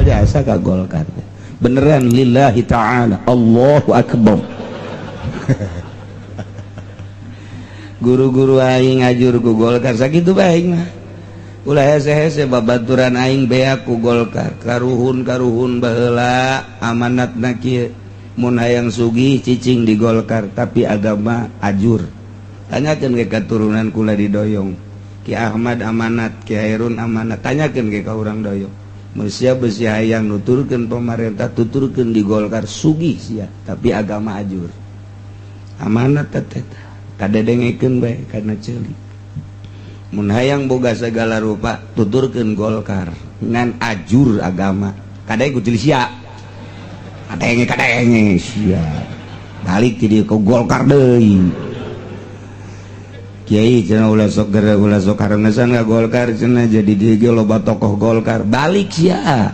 jasa ka Golkar beneran lillahi ta'ala Allahu akbar. Guru-guru aing ngajur ku Golkar sakitu bae mah ulah hese-hese babaturan aing beak ku Golkar karuhun baheula amanatna kieu mun hayang sugih cicing di Golkar tapi agama ajur tanyakeun ke katurunan kula di Doyong Ki Ahmad amanat Ki Hairun amanat tanyakeun ke ka urang Doyong manusia besi hayang nuturkeun pemerintah tuturkeun di Golkar sugih sia tapi agama ajur amanat teteh kadedengekeun bae karena ceuli mun hayang boga segala rupa tuturkeun Golkar ngan ajur agama kadang ku ceuli sia kadenge sia balik ti dieu ke Golkar deui kiai cenah ulah sok karengesan ka Golkar cenah jadi dieu ge loba tokoh Golkar balik sia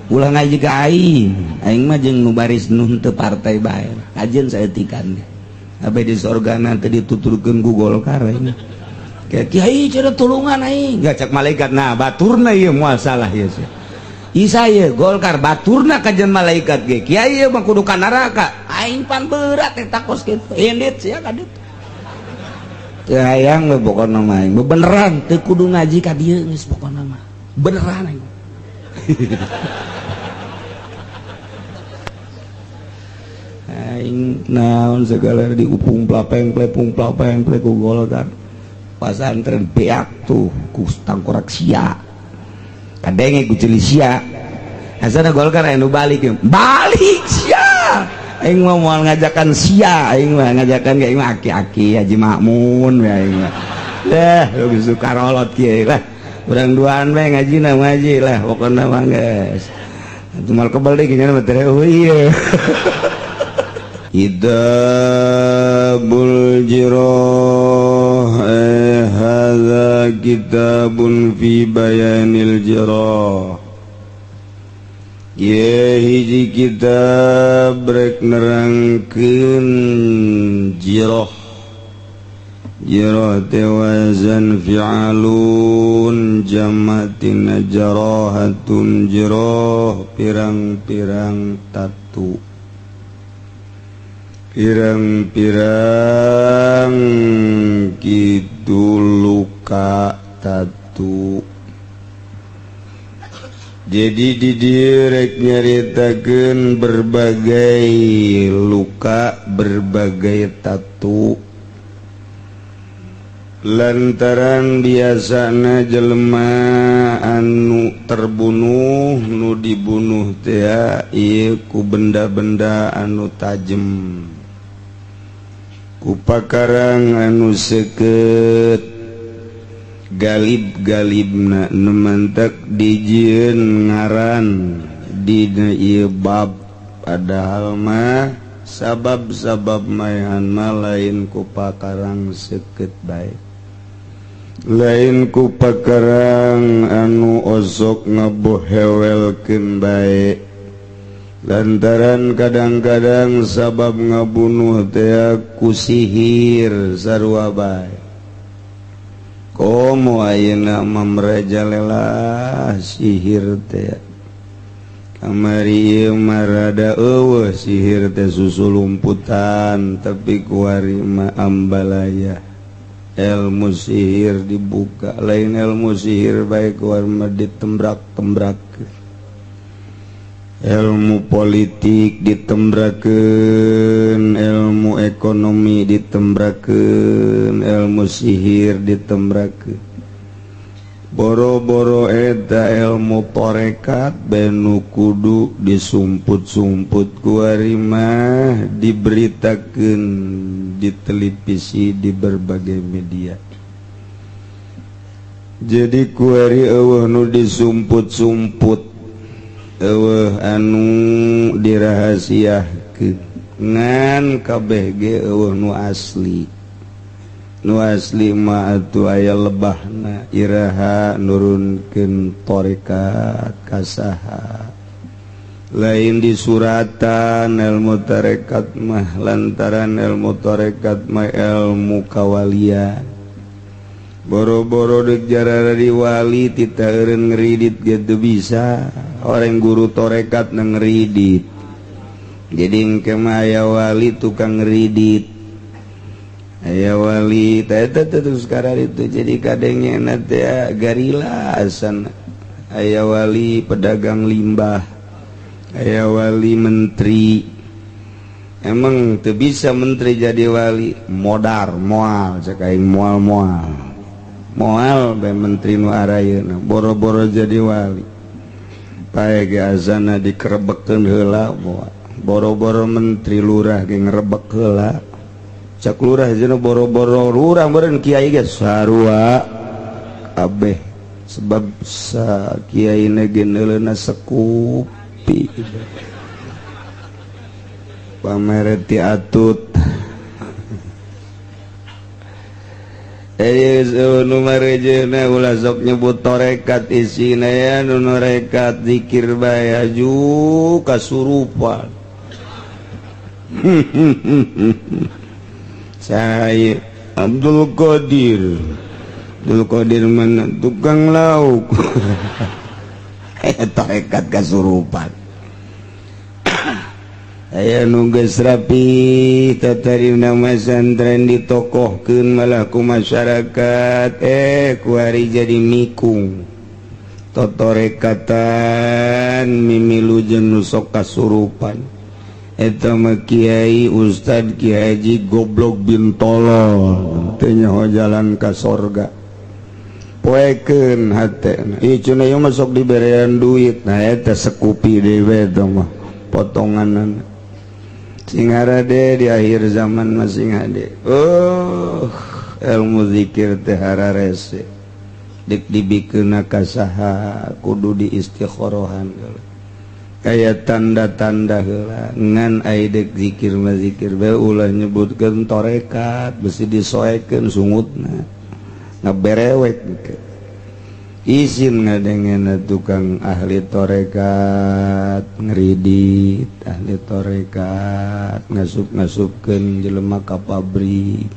ulah ngaji ka aing mah jeung nu baris nu teu partai bae kajeun saeutikan abe di sorgana teh dituturkeun ku Golkar aing kiai cenah tulungan aing gak cak malaikat nah baturna ieu moal salah ieu Isa ye Golkar baturna kajian malaikat ge kiai mah kudu ka neraka aing pan berat eta kos kitu endit sia ka ditu teu hayang we pokona mah aing beneran teu kudu ngaji ka dieu geus pokona mah beneran aing aing naon segala diupung plapeng ku Golkar pasantren beak tuh ku tangkorak sia kadenge ku ceuli sia asana Golkar anu balik sia aing mah moal ngajakan sia aing mah ngajakan ge mah aki-aki Haji Makmun we aing mah dah geus suka rolot kieu lah urang duaan we ngajina ngaji lah pokona mah geus cuman kebal deui nya mah teh ieu Kitabul Jirah hadza kitabun fi bayanil jirah ye hiji kitab rek nerangkeun jirah teh wazan fi'alun jamatin jarahatun jirah pirang-pirang tatu pirang-pirang kitu luka tatu jadi di dieu rek nyaritakeun berbagai luka berbagai tatu lantaran biasana jelema anu terbunuh nu dibunuh teh ieu ku benda-benda anu tajem ku pakarang anu seukeut galib-galibna nemantek dijieun ngaran dina ieu bab padahal mah sabab-sabab maehan mah lain ku pakarang seukeut bae lain ku pakarang anu osok ngabohewelkeun bae lantaran kadang-kadang sabab ngabunuh teh ku sihir sarua bae komo ayeuna mamrajalelah sihir teh kamari ieu mah rada eueuh sihir teh susulumputan tapi kuari mah ambalaya ilmu sihir dibuka lain ilmu sihir baik warna ditembrak-tembrak ilmu politik ditembrakeun ilmu ekonomi ditembrakeun ilmu sihir ditembrakeun boro-boro eta ilmu torekat benu kudu disumput-sumput kuari mah diberitakeun di televisi di berbagai media jadi kuari eueuh nu disumput-sumput eueuh anu dirahasiakeun ngan kabeh ge eueuh nu asli mah atuh aya lebahna iraha nurunkeun tarekat kasaha lain di suratan ilmu tarekat mah lantaran ilmu tarekat mah ilmu kawalian boro-boro dek jarara di wali tita eureun ngeridit gitu bisa orang guru torekat na ngeridit jadi engke mah aya wali tukang ngeridit aya wali eta terus sekarang itu jadi kadengnya teh garila asan aya wali pedagang limbah aya wali menteri emang teu bisa menteri jadi wali modar moal cek aing moal bae menteri nu arayeuna boro-boro jadi wali pae ge azana dikerebekeun heula boro-boro menteri lurah ge ngarebek heula cak lurah jeung boro-boro lurah beureun kiai ge sarua kabeh sebab sa kiai na ge neuleuna sekupi pamere ti atut nu marejeuna ulah sok nyebut torekat isina ya nu norekat zikir bae aju kasurupan saya Abdul Qadir mana tukang lauk torekat kasurupan aya nu geus rapi tatarina masantren ditokohkeun malah ku masyarakat ku ari jadi mikung totorekatan mimilu jeung nu sok kasurupan eta mah kiai ustad kiai haji goblok bin tolol teu nyaho jalan ka sorga poekeun hatena ieu cenah ieu mah sok diberean duit nah eta sekupi dewe eta mah potonganan sing harade di akhir zaman masing hade ilmu zikir teh hararese dik dibikeun ka saha kudu diistikharohan kaya tanda-tanda heula ngan aya dek zikir mah zikir bae ulah nyebutkeun torekat besi disoekeun sungutna ngaberewek izin ngadengen tukang ahli torekat ngeridit ahli torekat ngasup-ngasupkeun jelema ka pabrik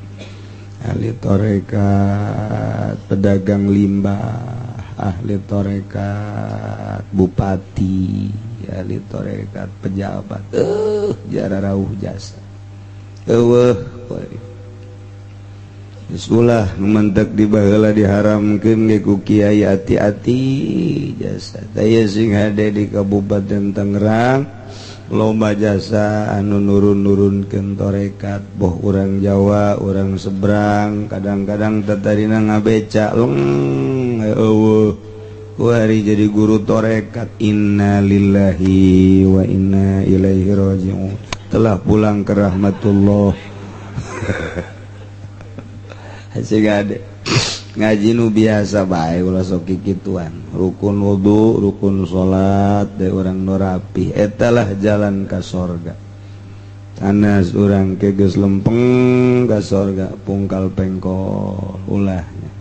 ahli torekat pedagang limbah ahli torekat bupati ahli torekat pejabat jara rauh jasa Bismillah numantek di baheula diharamkeun ge ku kiai hati-hati jasa taya sing hade di Kabupaten Tangerang loba jasa anu nurun-nurunkeun torekat boh urang Jawa urang seberang kadang-kadang tatarina ngabeca eueuh ku hari jadi guru torekat innalillahi wa inna ilaihi raji'un telah pulang ke rahmatullah Asik ade ngaji nu biasa bae ulah sok kikituan rukun wudu rukun salat de urang nu rapih eta lah jalan ka sorga sanes urang ke geus lempeng ka sorga pungkal pengkol ulahnya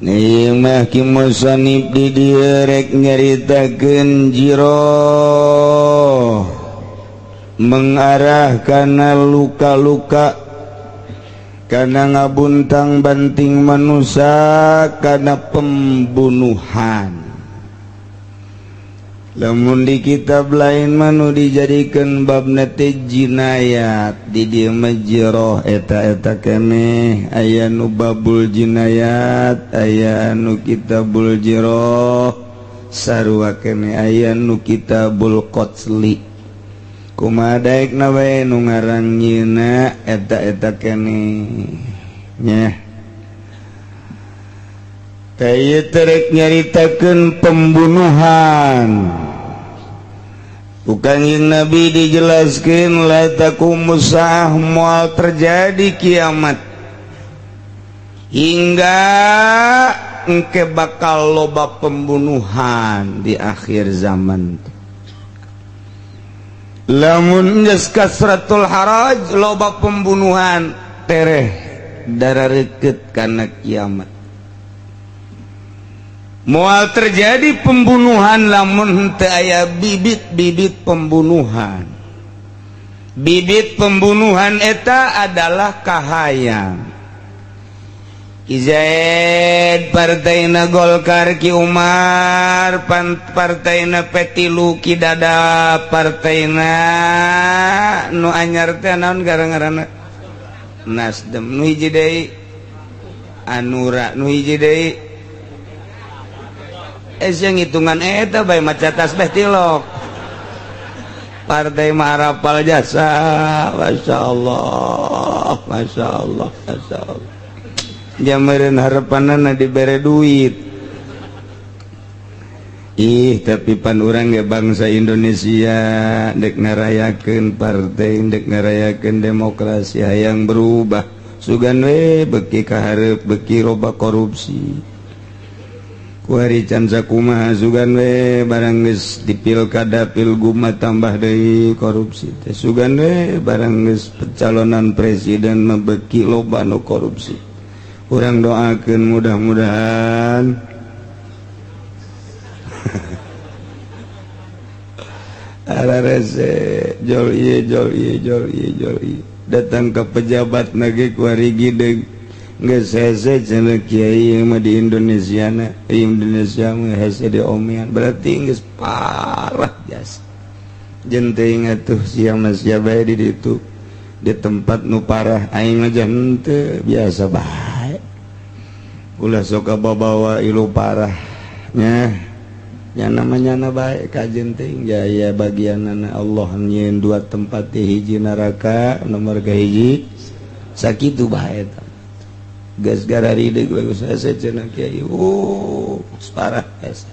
nih mah ki musannif di dieu rek nyaritakeun jiroh mengarah kana luka-luka karena ngabuntang banting manusia karena pembunuhan lamun di kitab lain manu dijadikan bab nate jinayat di dieu mah jiroh eta keneh aya nu babul jinayat aya nu kitabul jiroh sarua keneh aya nu kitabul qatsli kumaha daekna bae nu ngaran nyieuna eta keneh nya teu terek nyaritakeun pembunuhan bukan yang Nabi dijelaskeun la taqumus saah moal terjadi kiamat hingga engke bakal loba pembunuhan di akhir zaman lamun geus kasratul haraj loba pembunuhan tereh darareukeut kana kiamat moal terjadi pembunuhan lamun teu aya bibit-bibit pembunuhan bibit pembunuhan eta adalah kahayang Zaid partaina Golkar Ki Umar partaina Petilu Ki Dada partaina nu anyar teh naon gara-garana Nasdem nu hiji deui Anura nu hiji deui yang hitungan eta bae maca tasbih tilok partai Marapal Jasa Masya Allah Masya Allah Masya Allah jameureun harapanana dibere duit tapi pan urang ge bangsa Indonesia dek ngarayakeun partai dek ngarayakeun demokrasi hayang berubah sugan we beuki kahareup beuki loba korupsi kuari can sakumaha sugan we barang geus di pilkada pilgub mah tambah deui korupsi teh sugan we barang geus pencalonan presiden mah beuki loba nu korupsi. Urang doakeun mudah-mudahan ararese jol ieu datang ke pejabat nage kuari gideg geus hese cenah kiai mah di Indonesia mah hese diomean berarti geus parah jas jeung teuing atuh siang sia bae di ditu di tempat nu parah aing aja henteu biasa bae ulah sok bawa ilu parahnya nya namanya baik kajen teuing ya bagianana Allah nyieun dua tempat di hiji neraka nomor kahiji sakitu bae eta geus garari deui geus hese cenah kiai parah hese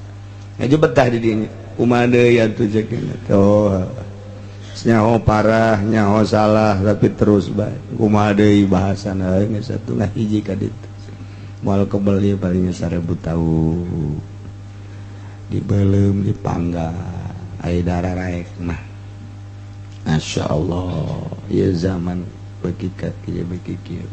ngaju betah di dinya kumaha deui atuh ceukna toh nyaho parah nyaho salah tapi terus bae kumaha deui bahasana geus satungah hiji ka ditu moal kebel ieu paling 1000 tahun dibeleum dipangga aya darah raek mah Masya Allah ieu zaman beuki ka kieu beuki kieu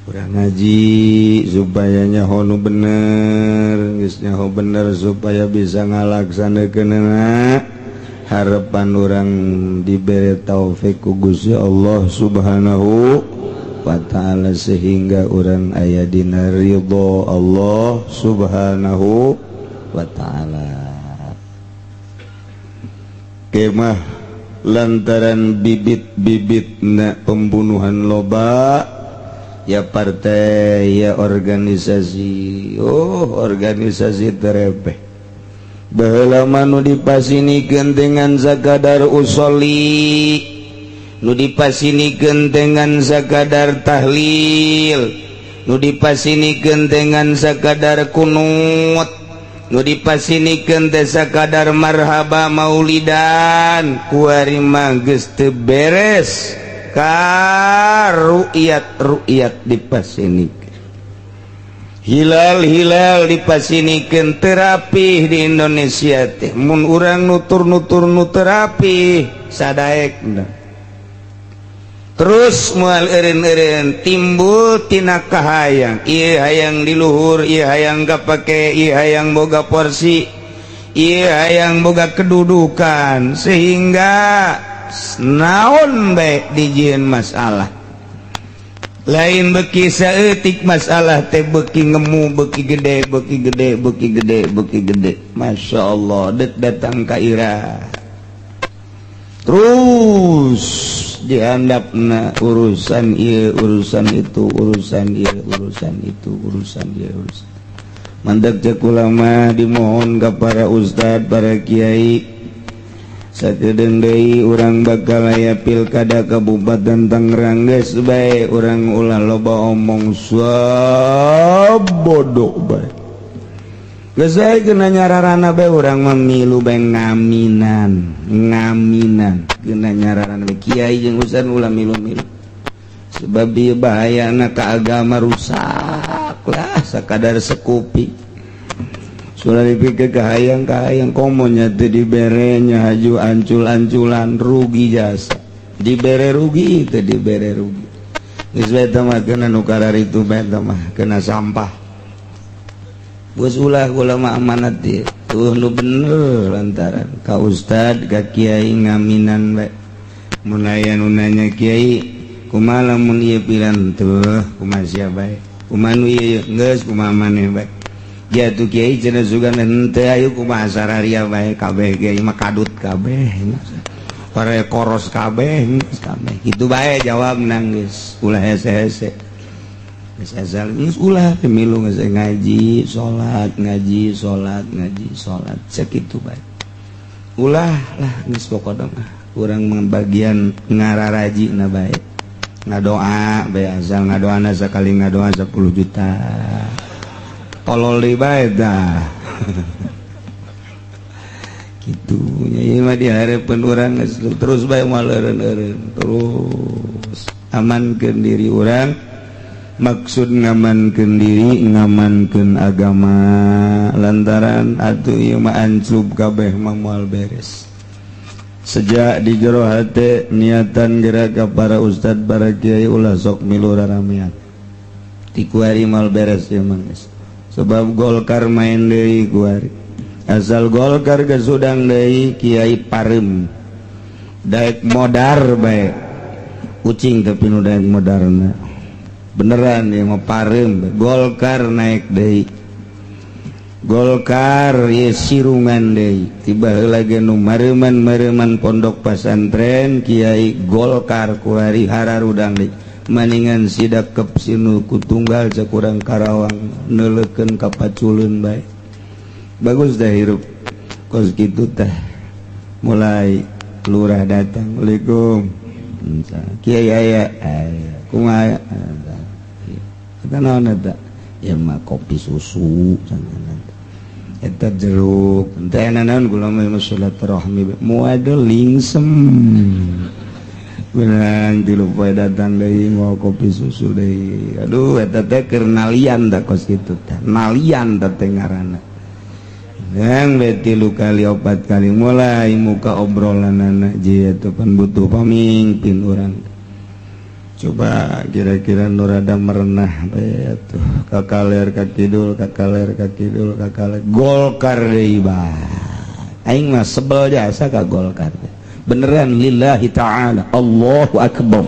urang ngaji supaya nyaho nu bener geus nyaho bener supaya bisa ngalaksanakeunna harapan urang dibere taufik ku Gusti Allah Subhanahu wa ta'ala sehingga orang aya dina ridho Allah Subhanahu wa ta'ala kemah lantaran bibit-bibitna pembunuhan loba ya partai ya organisasi organisasi terepeh baheula manu dipasinikeun dengan zakadar usoli nu dipasinikeun dengan sakadar tahlil nu dipasinikeun dengan sakadar kunut nu dipasinikeun teh sakadar marhaba maulidan kuari mah geus teu beres ka ru'yat dipasinikeun hilal dipasinikeun terapi di Indonesia teh mun urang nutur nu terapi sadaekna terus moal eureun-eureun timbul tina kahayang ieu hayang di luhur ieu hayang kapake ieu hayang boga porsi ieu hayang boga kedudukan sehingga naon bae dijieun masalah lain beuki saeutik masalah teh beuki ngemu beuki gede Masya Allah deuk datang ka ira terus dihandapna urusan ieu urusan itu mandeg cek ulama dimohon ka para ustad para kiai sakedeung deui urang bakal aya pilkada Kabupaten Tangerang geus bae urang ulah loba omong sabodo bae geus bae keuna nyararana bae urang memilu bae ngaminan keuna nyararana bae kiai jeung ustad ulah milu-milu sebab ieu bahayana ka agama rusak lah sakadar sekupi sudah dipikir kahayang komonya teu dibere nya haju ancul-anculan rugi jasa dibere rugi teu dibere rugi geus bae tah mah keuna nu kararitu bae tah mah keuna sampah geus ulah ulama amanat ieu tuh nu bener lantaran ka ustad ka kiai ngaminan bae mun aya nu nanya kiai kumaha lamun ieu piran teuh kumaha sia bae kumaha geus kumaha maneh bae ya tuh kiai cenah sugan henteu ayo kumaha sararia bae kabeh kiai mah kadut kabeh para koros kabeh kitu bae jawab nangis ulah hese-hese geus azal geus ulah pemilu geus ngaji salat ngaji salat ngaji salat sakitu bae ulah lah geus pokona mah urang bagian ngararajina bae ngadoa bae asal ngadoana sakali ngadoa 10 juta tolol deui bae dah kitu nya mah dihareupeun urang terus bae moal eureun-eureun terus amankeun diri urang maksud ngamankeun diri ngamankeun agama lantaran atuh ieu mah ancub kabeh mah moal beres sejak di jero hate niatan gerak ka para ustad para kiai ulah sok milu raramean ti kuari mal beres ya mangis sebab Golkar main deui kuari asal Golkar gesudang deui kiai parem daek modar bae kucing tapi nu daek modarna beneran ya mau parem Golkar naik deui Golkar ye sirungan deui tiba heula ge nu mareuman pondok pesantren kiai Golkar kuari hararudang deui maningan sidak kep sinu kutunggal sakurang Karawang neulekeun ka paculeun bae bagus dah hirup kos kitu teh mulai lurah datang Assalamualaikum kiai aya kumaha eta naon eta ya mah kopi susu cenah eta jeruk teh naon kula mah silaturahmi moal lingsem benerang tilu poe datang deui mau kopi susu deui aduh eta teh keur nalian da kos kitu teh nalian teh ngaranna yang tilu kali 4 kali mulai muka obrolanana jieu teh pan butuh pamimpin urang coba kira-kira nurada merenah bae atuh kakaler ka kidul Golkar deui bah aing mah sebel jasa ka Golkar beneran lillahi ta'ala Allahu akbar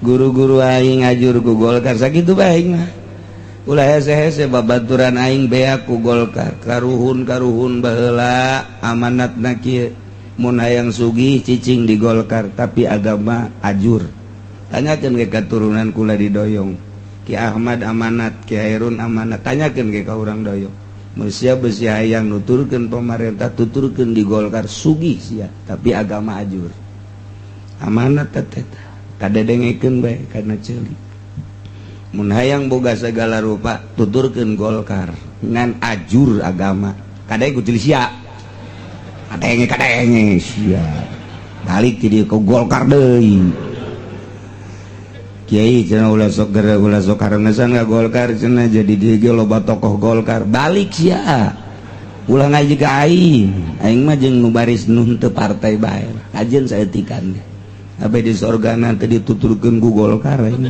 guru-guru aing ngajur ku Golkar sakitu bae aing mah ulah hese-hese babaturan aing beak ku Golkar karuhun baheula amanatna kieu mun hayang sugih cicing di Golkar tapi agama ajur tanyakeun ke katurunan kula di Doyong Ki Ahmad amanat Ki Hairun amanat tanyakeun ke ka urang Doyong mun sia beusi hayang nuturkeun pamarentah tuturkeun di Golkar sugih sia tapi agama ajur amanat teh kadedengekeun bae kana ceuli mun hayang boga segala rupa tuturkeun Golkar ngan ajur agama kadai ku ceuli sia kadenge sia balik ti dieu ke Golkar deui kiai cenah ulah sok gara ulah sok karengesan ka Golkar cenah jadi dieu ge loba tokoh Golkar balik sia ulah ngaji ka aing mah jeung nu baris nu teu partai bae kajeun saeutikan abe di sorgana teh dituturkeun ku Golkar aing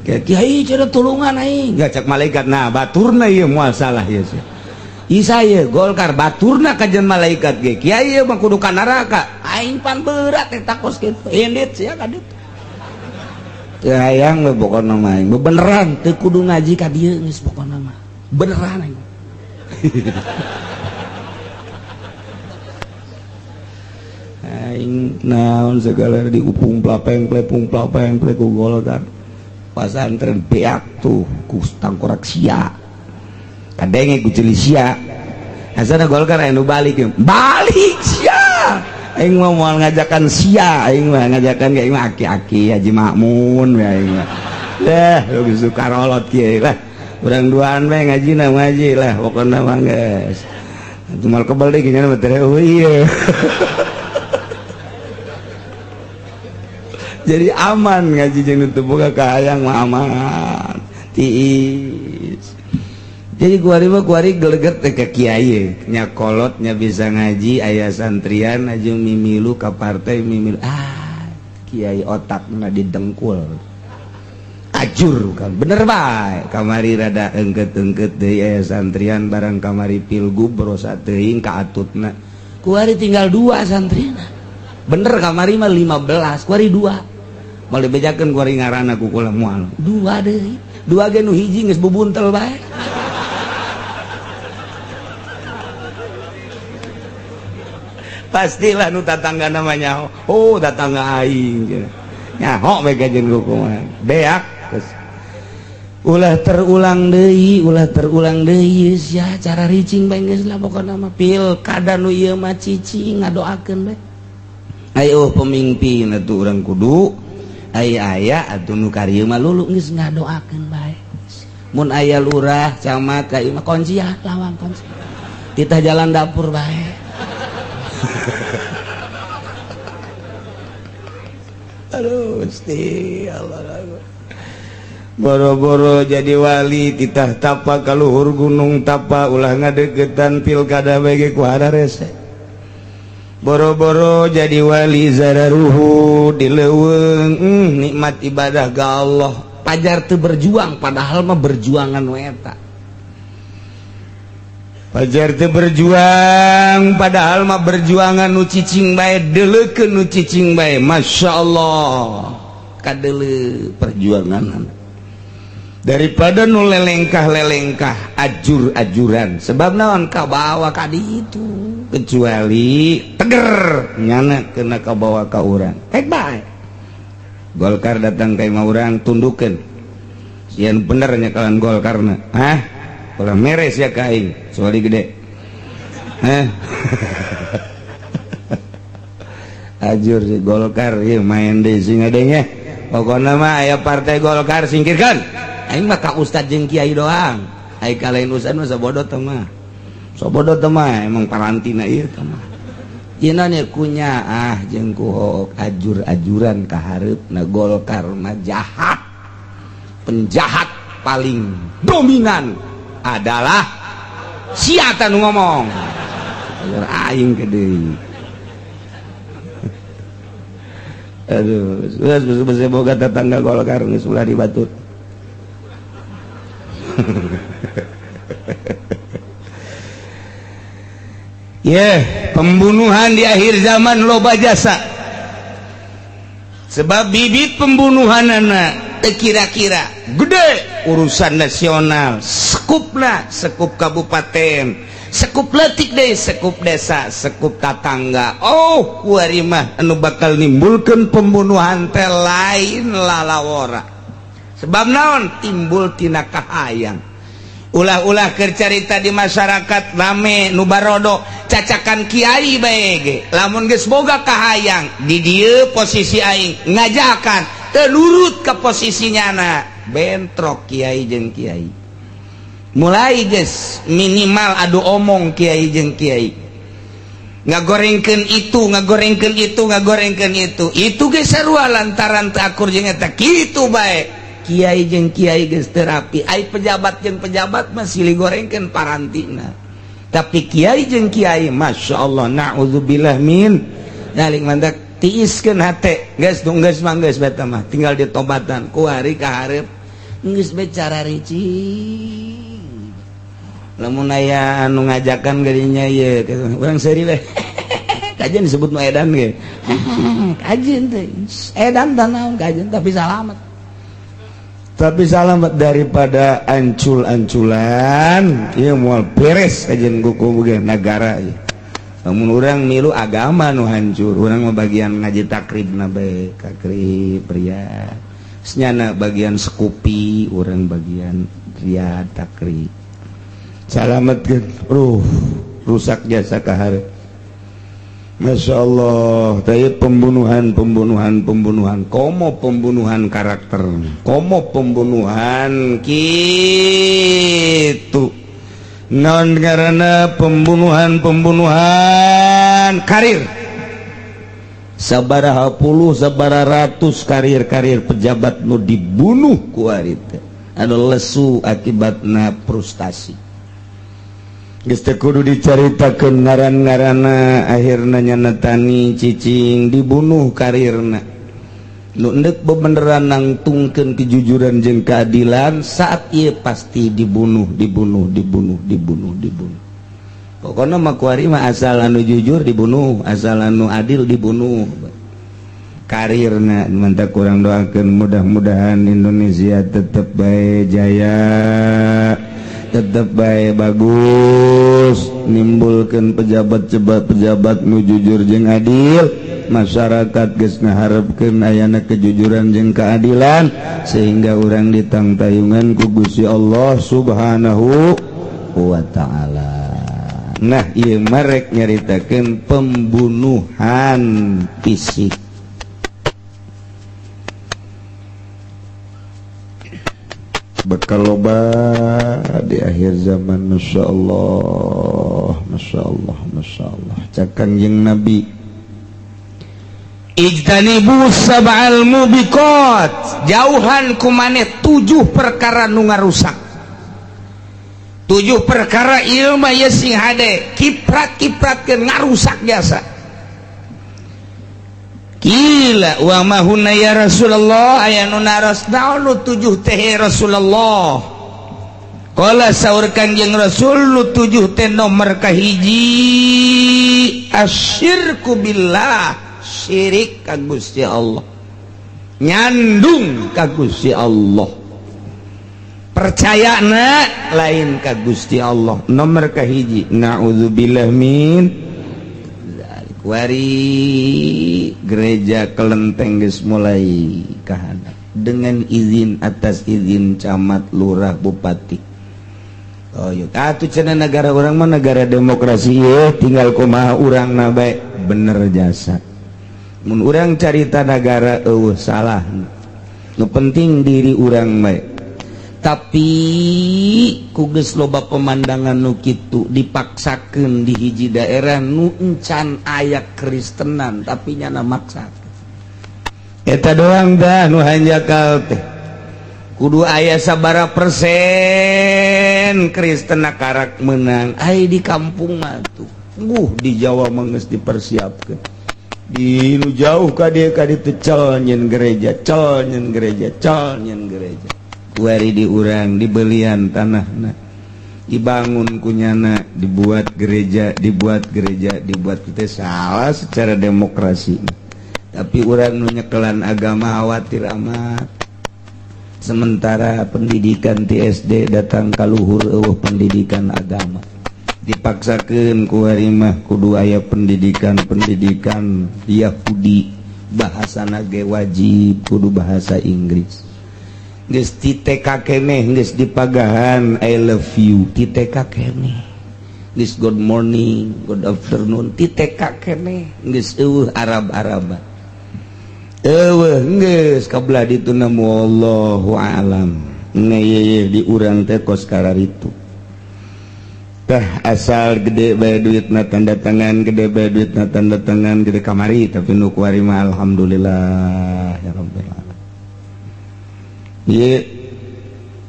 kiai cenah tulungan aing gacak malaikat nah baturna ieu moal salah ieu sia Isaya Golkar baturna kajian malaikat ge kiai mah kudu ka neraka aing pan berat eta kos kitu endit sia kadit teu hayang we pokona mah aing beneran teu kudu ngaji ka dieu geus pokona mah beneran aing aing naon segala diupung plapeng ku Golkar pasantren beak tuh ku tangkorak sia kadenge ku ceuli sia asana Golkar anu balik sia aing mah moal ngajakan sia aing mah ngajakan ge aing mah aki-aki Haji Makmun we aing mah dah geus sukarolot kieu lah urang duaan bae ngajina ngaji lah pokona mah geus cumal kebal deui nya mah teh ieu jadi aman ngaji jeung teu boga kahayang mah aman tiis jadi kuari geleget teh ke kiai nya kolot nya bisa ngaji aya santrian ajeng mimilu ka partai mimilu kiai otakna didengkul ajur kan bener bae kamari rada engket-engket deui aya santrian barang kamari pilgub brosa teuing ka atutna kuari tinggal 2 santrina bener kamari mah 15 kuari 2 boleh bejakeun ku ari ngaranna ku kula moal dua deui dua ge nu hiji geus bubuntel bae pastilah nu tatangga namanya oh tatangga aing nyaho bae kajen ku kumaha beak ulah terulang deui ya cara ricing bae geus lah pokona mah pilkada nu ieu mah cicing ngadoakeun bae ayo pemimpin atuh urang kudu aya atuh nu karieu mah lulu geus ngadoakeun bae mun aya lurah camat ka ieu mah kunci ya lawang kunci titah jalan dapur bae aduh Gusti Allah boro-boro jadi wali titah tapa ka luhur gunung tapa ulah ngadegetan pilkada bage ku hararese boro-boro jadi wali zararuhu dileuweung nikmat ibadah ka Allah pajar teu berjuang padahal mah berjuangan we eta pajar teu berjuang padahal mah berjuangan nu cicing bae deuleukeun nu cicing bae masyaallah kadeuleu perjuangan daripada nu lelengkah ajur-ajuran sebab naon kabawa ka itu kecuali teger nyana kena kabawa ka urang baik Golkar datang ka imah urang tundukeun sieun bener nya kalan Golkarna ulah meres ya ka aing soali gede ajur si Golkar ieu main deui sing adenya pokona mah aya partai Golkar singkirkan aing mah ka ustad jeung kiai doang aing ka lain ustad mah sabodo teh mah emang parantina ieu teh mah ieu nya kunya jeung ku hook ajur-ajuran ka hareupna Golkar mah jahat penjahat paling dominan adalah sia tah nu ngomong aing ke deui aduh sudah boga tetangga Golkar geus ulah dibatur pembunuhan di akhir zaman loba jasa sebab bibit pembunuhanana kira-kira gede urusan nasional sekupna sekup kabupaten sekup letik deh sekup desa sekup tatangga kuari mah anu bakal nimbulkeun pembunuhan teh lain lalawora sebab naon timbul tina kahayang ulah-ulah keur carita di masyarakat rame nu barodo cacakan kiai bae ge lamun geus boga kahayang di dieu posisi aing ngajakan teu nurut ka posisinyana bentrok kiai jeung kiai mulai geus minimal adu omong kiai jeung kiai ngagorengkeun itu geus sarua lantaran teu akur jeung eta kitu bae kiai jeung kiai geus terapi ai pejabat jeung pejabat mah silih gorengkeun parantina tapi kiai jeung kiai masyaallah naudzubillah min dalik mandak tiiskeun hate geus mah geus beta mah tinggal ditobatan ku hari ka hareup geus bicara ricing lamun aya anu ngajakan gadinya ieu urang seuri we kajian disebut nu edan ge kajian teh edan tah naon kajian tapi selamat daripada ancul-anculan ieu moal beres kajian kuku ge nagara ieu lamun urang milu agama nu hancur urang mah bagian ngaji takribna bae takrib pria senyana bagian sekupi urang bagian ria takrib salametkeun rusak jasa ka hareup Masya Allah, tadi pembunuhan, komo pembunuhan karakter, komo pembunuhan gitu, non karena pembunuhan karir, sabaraha puluh, sabaraha ratus karir pejabat nu dibunuh ku ari teh, anu lesu akibatna frustasi. Geus teu kudu dicaritakeun ngaran-ngaranna akhirna nyanetani cicing dibunuh karirna nu endek bebeneran nangtungkeun kejujuran jeung keadilan saat ieu pasti dibunuh pokona mah kuari mah asal anu jujur dibunuh asal anu adil dibunuh karirna mantap kurang doakan mudah-mudahan Indonesia tetap baik jaya tetap baik bagus nimbulkan pejabat nu jujur jeung adil masyarakat geus ngaharepkeun ayana kejujuran jeung keadilan sehingga orang ditangtayungan ku Gusti Allah Subhanahu wa ta'ala. Nah ieu marek nyaritakeun pembunuhan fisik. Bakal loba di akhir zaman masyaallah masyaallah masyaallah cakang jeung Nabi ijtanibu sab'al mubiqat jauhan ku maneh 7 perkara nu ngarusak 7 perkara ieu mah ye sing hade kiprat-kipratkeun ngarusak jasa. Gila wa mahunna ya Rasulullah aya nu naras naon nu 7 teh Rasulullah. Qala saur Kanjeng Rasul nu 7 teh nomor kahiji asyirku billah syirik ka Gusti Allah. Nyandung ka Gusti Allah. Percayana lain ka Gusti Allah. Nomor kahiji naudzubillah min wari gereja kelenteng geus mulai kahandap dengan izin atas izin camat lurah bupati. Oh yuk atuh cenah negara urang mah negara demokrasi ye tinggal kumaha urang na bae bener jasa. Mun urang carita negara eueuh salah. Nu penting diri urang bae. Tapi ku geus loba pemandangan nu kitu dipaksakeun di hiji daerah nu encan aya kristenan tapi nyana maksakeun. Eta doang dah nu hanjakal teh. Kudu aya sabaraha persen Kristen karak menang. Ai di kampung mah tuh. Di Jawa mah geus dipersiapkeun. Di nu jauh ka dieu ka ditu cel nyen gereja, cel nyen gereja, cel nyen gereja. Wari di urang dibelian tanahna dibangun kunyana dibuat gereja dibuat kita salah secara demokrasi tapi urang nu nyekelan agama khawatir amat sementara pendidikan ti SD datang ka luhur eueuh pendidikan agama dipaksakeun ku ari mah kudu aya pendidikan Yahudi bahasana ge wajib kudu bahasa Inggris. Geus ti TK keneh geus dipagahan I love you ti TK keneh geus good morning good afternoon ti TK keneh geus eueuh Arab-Araban eueuh geus kabelah ditu na wallahu alam ngeye di urang teh kos kararitu tah asal gede bae duitna tanda tangan gede bae duitna tanda tangan gede kamari tapi nu kuari mah alhamdulillah ya rabbil alamin. Ye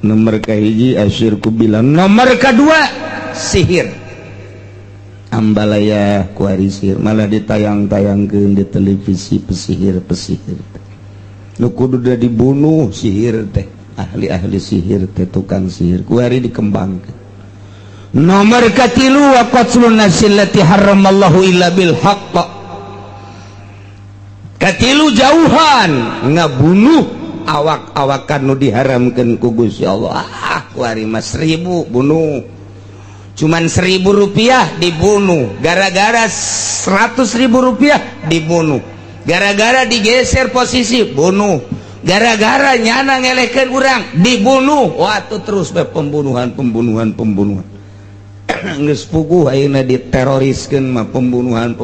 nomor kahiji asyirku bilang nomor kedua sihir ambalaya kuari sihir malah ditayang-tayangkeun di televisi pesihir nu kudu da dibunuh sihir teh ahli-ahli sihir teh tukang sihir kuari dikembangkeun. Nomor katilu wa qatlun nasillati haramallahu illa bil haqq katilu jauhan ngabunuh awak-awakan nu diharamkeun ku Gusti Allah. Kuari mas 1000 bunuh. Cuman 1000 rupiah dibunuh. Gara-gara 100.000 rupiah dibunuh. Gara-gara digeser posisi bunuh. Gara-gara nyana ngelehkeun urang dibunuh. Waktu terus be pembunuhan. Geus puguh ayeuna diteroriskeun mah pembunuhan.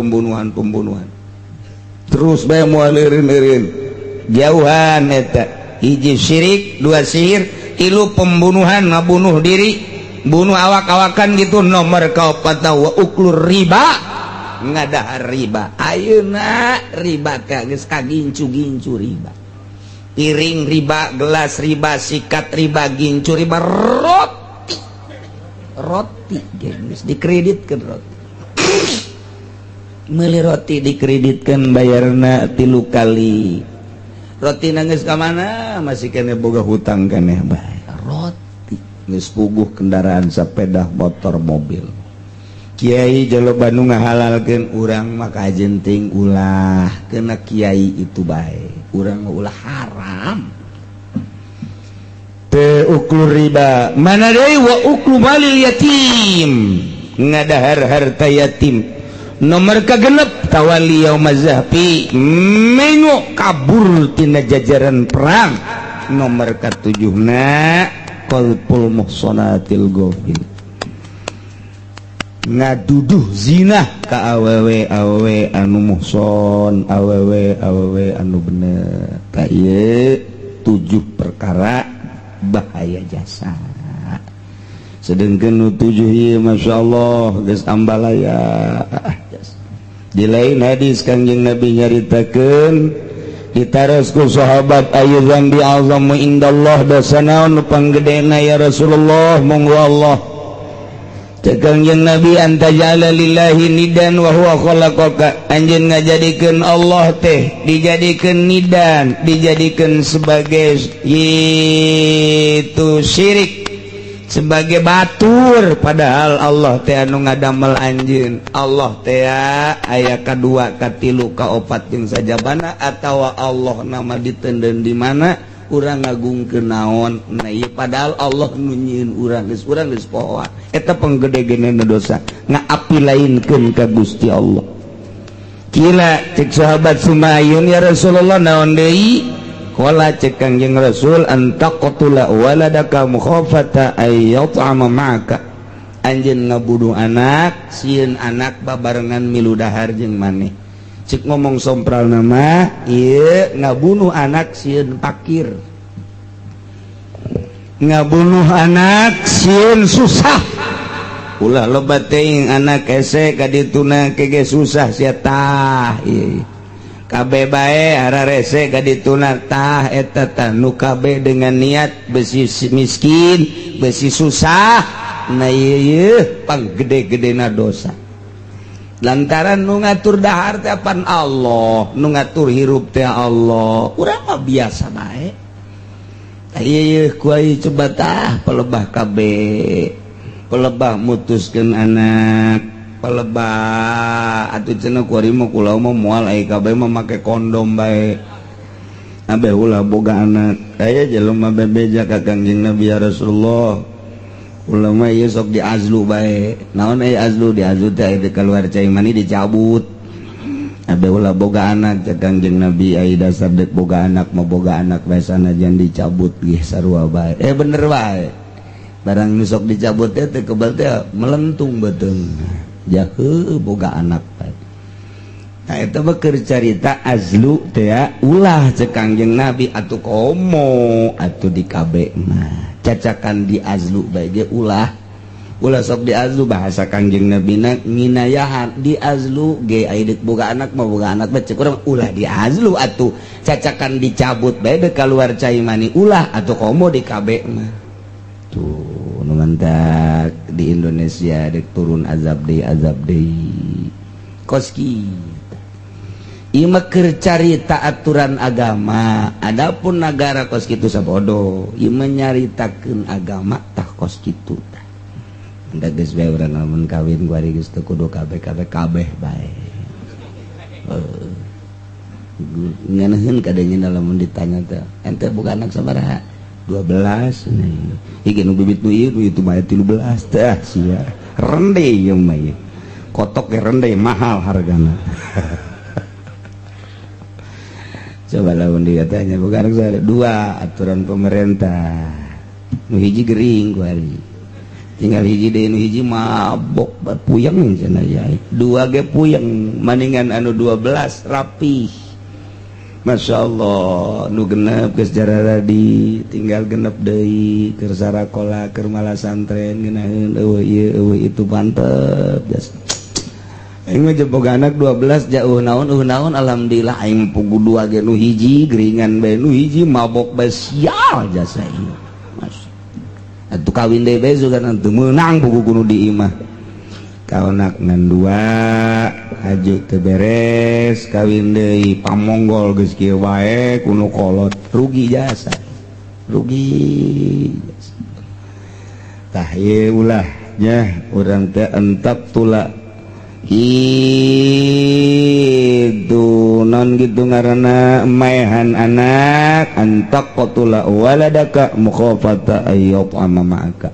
Terus bae moal eureun-eureun. Jauhan eta hiji syirik, 2 sihir, 3 pembunuhan ngabunuh diri, bunuh awak-awakan gitu. Nomor kaopat wa uklur riba ngadahar riba. Ayeuna riba teh geus kagincu-gincu riba. Piring riba, gelas riba, sikat riba, gincu riba, roti geus dikreditkeun roti. Meuli roti dikreditkeun bayarna 3 kali. Roti nangis ke mana masih kena boga hutang keneh bae roti geus puguh kendaraan sepeda motor mobil Kiai jalo Bandung ngahalalkeun urang maka jenting ulah kena kiai itu baik urang ulah haram teu uklu riba mana deui wa uklu malil yatim ngadahar harta yatim nomor kagenep tawali yaumaz zahfi mengo kabur tina jajaran perang nomor katujuhna qalpul muhsanatil ghafil ngaduduh zina ka awewe anu muhson awewe anu bener ka ieu 7 perkara bahaya jasa sedengkeun nu 7 ieu masyaallah geus ambalaya di lain hadis Kangjeng Nabi nyaritakeun ditaros ku sahabat ayu zambi azamu indallah dosana nu panggedena ya Rasulullah monggo Allah Kangjeng Nabi antajala lillahi nidan wa huwa khalaqaka anjeun ngajadikeun Allah teh dijadikeun nidan dijadikeun sebagai itu syirik sebagai batur padahal Allah teh anu ngadamel anjeun Allah teh aya kadua katilu kaopat jeung sajabana atawa Allah nama ditenden di mana urang ngagungkeun naon nah ieu padahal Allah nu nyieun urang geus poho eta panggede-gedena dosa ngaapilainkeun ka Gusti Allah kila cek sahabat Sumayun ya Rasulullah naon deui qala cek Kangjeng Rasul antaqtula waladaka mukhafata ay yat'ama ma'aka anjeun ngabunuh anak sieun anak babarengan milu dahar jeung maneh cek ngomong sompral nama iya ngabunuh anak sieun pakir ngabunuh anak sieun susah ulah loba teuing anak ese kadituna kege susah sia tah ieu kabeh bae ararese kadituna tah eta tah nu kabeh dengan niat besi miskin besi susah nah ieu panggede-gedena dosa lantaran nu ngatur dahar teh apaan Allah nu ngatur hirup teh Allah urang mah biasa bae ieu kuai coba tah pelebah kabeh pelebah mutuskeun anak pelebah atuh cenah kuari mah kula mah moal ai kabeh mah make kondom bae abeh ulah boga anak aya jelema bebeja ka Kangjeng Nabi ya Rasulullah ulama ieu sok diazlu bae naon aya azlu diazlu teh aya keluar cai mani dicabut abe ulah boga anak cek Kangjeng Nabi ai dasar dek boga anak mah boga anak bae sanajan dicabut ge sarua bae bener bae barang nu sok dicabut teh kebal teh melentung beuteung jahe boga anak bae nah eta mah keur carita azlu teh ulah cek Kangjeng Nabi atuh komo atuh di kabeh mah cacakan di azlu bae ge ulah sok di azlu bahasa Kangjeng Nabi na nginayahan di azlu ge aya deuk boga anak mah boga anak bae cek urang ulah di azlu atuh cacakan dicabut bae deuk kaluar cai mani ulah atuh komo di kabeh mah tuh nu mantak di Indonesia deuk turun azab deui koski ima keur carita aturan agama adapun nagara kos kitu sabodo ima nyaritakeun agama tah kos kitu tah anda geus bae urang lamun kawin kuari geus teu kudu kabeh bae ngeunaheun kadenya lamun ditanya teh ente boga anak sabaraha 12 hige nu bibit nu ieu itu mah 13 tah sia rende ieu mah kotok ge rende mahal hargana coba lawan dikatanya bukan ada 2 aturan pemerintah nu hiji gering kuari tinggal hiji deui nu hiji mabok puyeng cenah ya 2 ge puyeng maningan anu 12 rapi Masya Allah nu genep geus jararadi tinggal genep deui keur sarakola keur malasantren geunaheun eueuh itu mantep jas aing mah boga anak 12 jauh naon alhamdulillah aing pugu 2 ge nu hiji geringan bae nu hiji mabok bae sial jasa ieu mas atuh kawin deui bae sugan teu meunang pugu kudu di imah kaonak ngan 2 aju teu beres kawin deui pamonggol geus kieu bae kudu kolot rugi jasa tah ieu ulah anaknya orang teh entak tula itu non gitu ngaranna maehan anak antak qatula waladaka mukhafata ayyub amamaka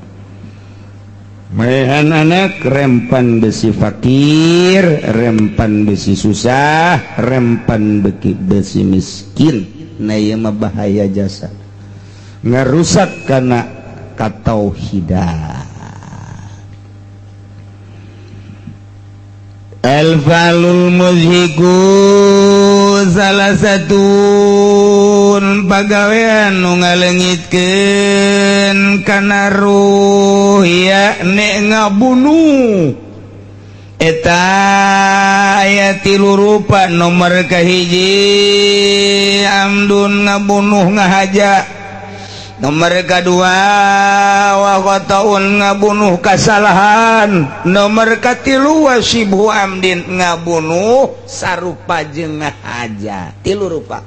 maehan anak rempan besi fakir rempan besi susah rempan besi miskin na ieu mah bahaya jasa ngarusak kana katauhidan. Al-falul muzhiku salah satu pagawean nu ngalengitkeun kana ruh yakni ngabunuh eta aya tilu rupa nomor kahiji amdun ngabunuh ngahaja nomor kedua wa qataun ngabunuh kasalahan nomor katilu wasibu amdin ngabunuh sarupa jeung ngahaja tilu rupa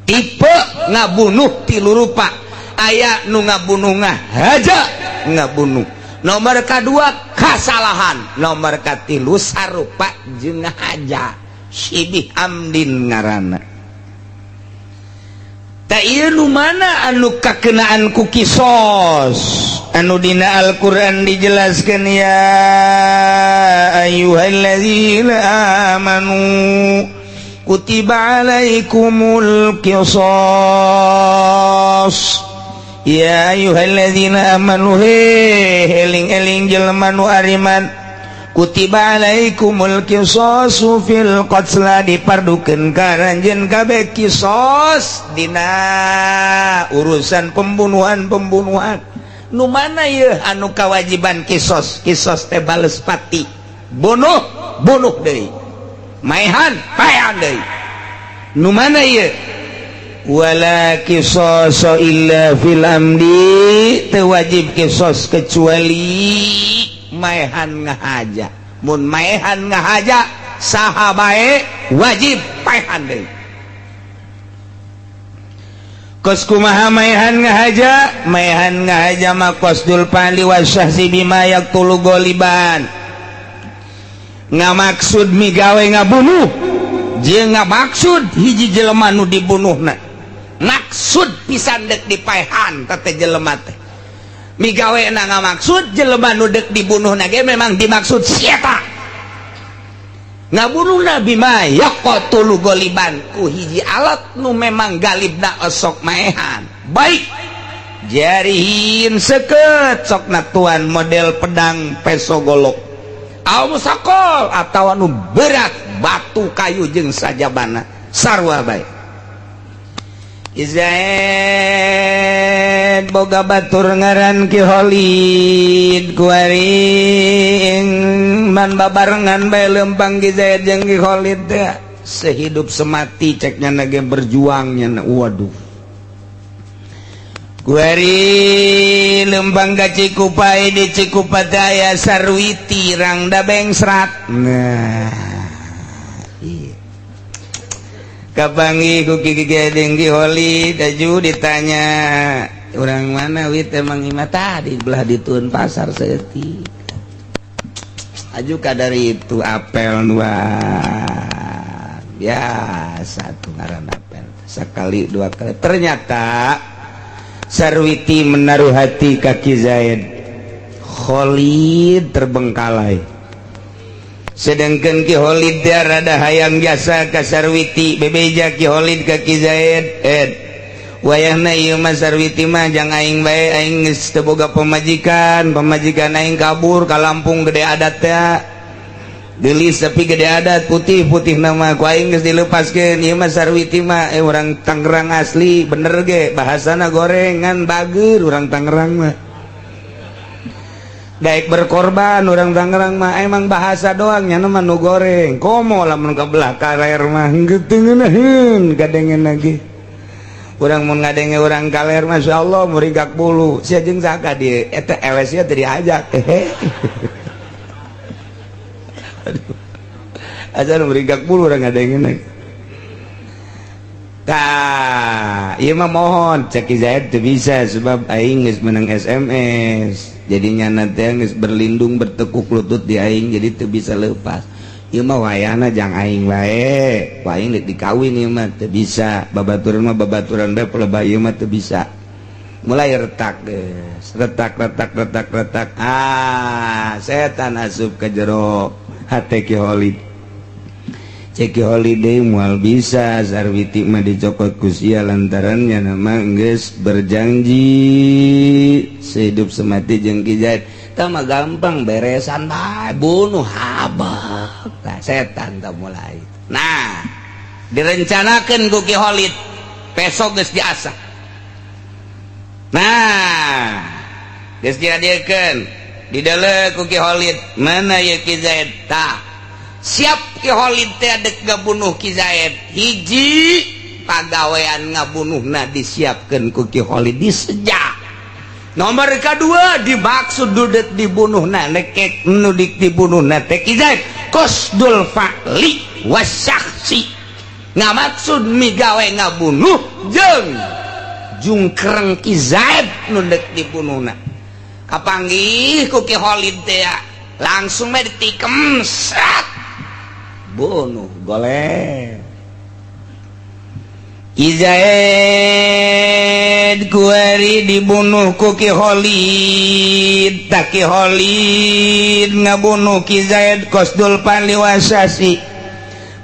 tipe ngabunuh tilu rupa aya nu ngabunuh ngahaja ngabunuh nomor kedua kasalahan nomor katilu sarupa jeung ngahaja sibih amdin ngaranna. Ta ieu nu mana anu kakenaan ku kisos anu dina Al-Qur'an dijelaskeun ya ayyuhalladzina amanu kutiba alaikumul qisas ya ayyuhalladzina amanu eling-eling jelema nu ariman kutiba alaikumul qisasu fil qatla dipardukeun ka ranjeun kabeh qisas dina urusan pembunuhan nu mana ieu anu kawajiban qisas teh bales pati bunuh deui maehan deui nu mana ieu wala qisasa illa fil amdi teu wajib qisas kecuali maehan ngahaja mun maehan ngahaja saha bae wajib paehan deui kos kumaha maehan ngahaja mah qasdul fa'li wasyahsi bima yaqtulu goliban ngamaksud migawe ngabunuh jeung ngamaksud hiji jelema nu dibunuhna maksud pisan dek dipaehan teh jelema teh migawe na ngamaksud jelema nu deuk dibunuh na ge memang dimaksud sieta ngabunuh nabi mah yaqtulu goliban ku hiji alat nu memang galibna osok maehan baik jarihin seukeut sokna tuan model pedang peso golok au musakol atawa nu berat batu kayu jeung sajabana sarua bae Zaid boga batur ngaran Ki Khalid kuaring man babarengan bae lempang Ki Zaid jeung Ki Khalid teh sehidup semati ceknya nage berjuangnya waduh kuari lempang ka Cikupai di Cikupa aya Sarwiti rang dabeng serat nah kapangi ku Ki Gedeng Ki Khalid aju ditanya orang mana wit emang ima tadi belah ditun pasar seetik aju kadari itu apel dua biasa tuh ngaran apel sekali dua kali ternyata Sarwiti menaruh hati kaki Zaid Khalid terbengkalai sedangkan Ki Khalid dia rada hayang jasa ka Sarwiti bebeja Ki Khalid ka Ki Zaid wayahna ieu mah Sarwiti mah jang aing bae aing geus teu boga pamajikan aing kabur ka Lampung gede adat teh geulis tapi gede adat putih nama ku aing geus dilepaskeun ieu mah Sarwiti mah urang Tangerang asli bener ge bahasana gorengan bageur urang Tangerang mah daek berkorban orang Tangerang mah emang bahasa doangnya nama nu goreng komo lamun ka belah kaler mah geuteueuneun gadengen lagi urang mun ngadenge urang kaler masyaallah murigak bulu sia jeung saka dieu eta ewesnya teu diajak aduh aja murigak bulu urang ngadengen lagi tah ieu mah mohon cek Zaid teu bisa sebab aing geus menang SMS jadinya nanti berlindung bertekuk lutut di aing jadi teu bisa lepas. Ieu mah wayahna jang aing wae, aing dikawin ieu mah teu bisa. Babaturan mah babaturan bae pelebah ieu mah teu bisa. Mulai retak geus, retak. Setan asup ka jero hate Ki Holid. Ceki holiday mual bisa Sarwiti mah dicokot ku sia lantarannya nama geus berjanji sehidup semati jeung Ki Zaid. Tah mah gampang beresan bae bunuh habak. Tah setan tah mulai. Nah, direncanakeun ku Ki Holid besok geus diasah. Nah, geus diadiekeun dideuleu ku Ki Holid mana ye Ki Zaid tah siap Ki Holid teh adek ngabunuh Ki Zaid hiji pagawean ngabunuhna disiapkeun ku Ki Holid disejak. Nomor kedua dimaksud dudet dibunuhna nekek nu dibunuhna teh Ki Zaid qasdul fa'li wasyakhsi ngamaksud migawe ngabunuh jeung jungkreng Ki Zaid nu dek dibunuhna kapanggih ku Ki Holid teh langsung mah ditikem sat bunuh golek Ki Zaid kuari dibunuh ku Ki Holid. Tak Ki Holid ngabunuh Ki Zaid qasdul fa'li wasasi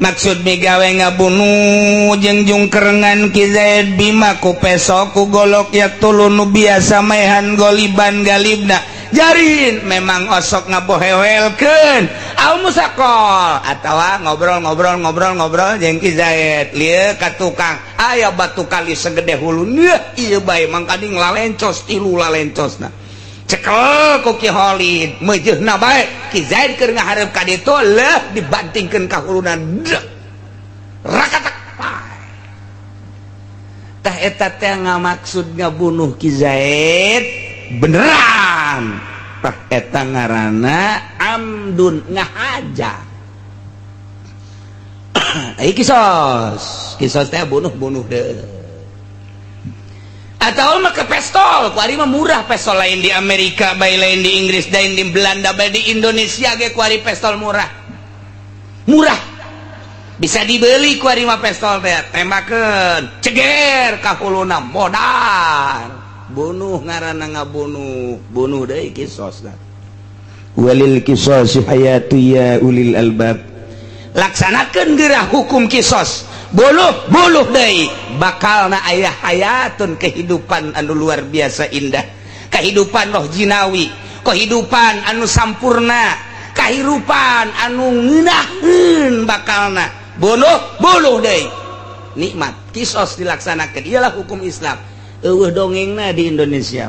maksud migawe ngabunuh jeung jungkerengan Ki Zaid bima ku peso ku golok ya tulun nu biasa maehan goliban galibna jarin memang osok ngabohewelkeun al musakol atawa ngobrol jeung Ki Zaid lieu ka tukang aya batu kali segede hulu ieu bae mangkading lalencos tilu lalencosna cekel ku Ki Holid meujeuhna bae Ki Zaid keur ngahareup ka ditu leuh dibantingkeun ka huluna rakatak tah eta teh ngamaksud ngabunuh Ki Zaid beneran tah eta ngaranna amdun ngahaja. Ai kisos teh bunuh deh atau mah ke pistol kuari mah murah pistol lain di Amerika bae lain di Inggris lain di Belanda bae di Indonesia ge kuari pistol murah bisa dibeli kuari mah pistol teh tembakeun ceger ka huluna modal bunuh ngaranna ngabunuh deui kisosna walil qisas hayatu ya ulil albab laksanakeun geurah hukum kisos buluh deui bakalna aya hayatun kehidupan anu luar biasa indah kehidupan roh jinawi kehidupan anu sampurna kehidupan anu ngeunaheun bakalna buluh deui nikmat kisos dilaksanakeun ialah hukum Islam. Dongengna di Indonesia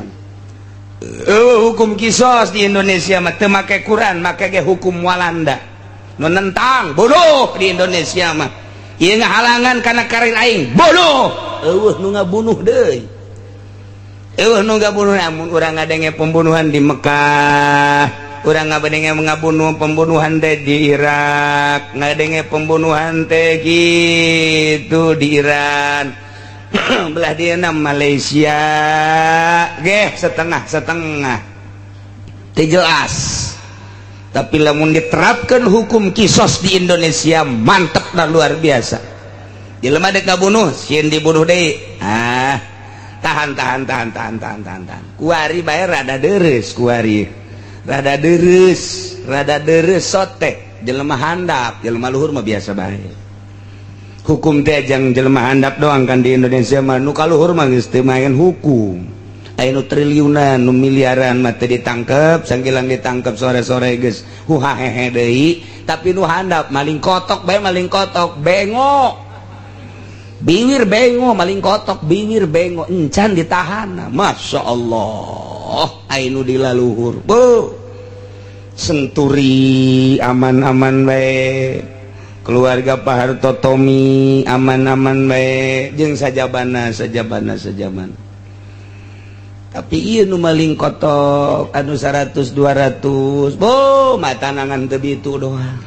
hukum kisos di Indonesia mah teu make Quran make ge hukum Walanda nu nentang bodoh di Indonesia mah ieu ngahalangan kana karir aing bodoh nu ngabunuh deui nu ngabunuh amun urang ngadenge pembunuhan di Mekah urang ngadenge ngabunuh pembunuhan teh di Irak ngadenge pembunuhan teh gitu di Iran belah dina Malaysia ge setengah teu jelas tapi lamun diterapkeun hukum kisos di Indonesia mantep dan luar biasa jelema dek ngabunuh sieun dibunuh deui tahan kuari bae rada deres sotek jelema handap jelema luhur mah biasa bae hukum teh jang jelema handap doang kan di Indonesia mah nu kaluhur mah geus teu maen hukum aya nu triliunan nu miliaran mah teu ditangkep sanggilang ditangkep sore-sore geus huhahehe deui tapi nu handap maling kotok bae maling kotok bengo bibir bengo maling kotok bibir bengo encan ditahan masya Allah aya nu dilaluhur senturi aman-aman bae keluarga Pak Harto Tommy aman-aman bae jeung sajabana tapi ieu nu maling kotok anu 100-200 matanangan teu bitu doang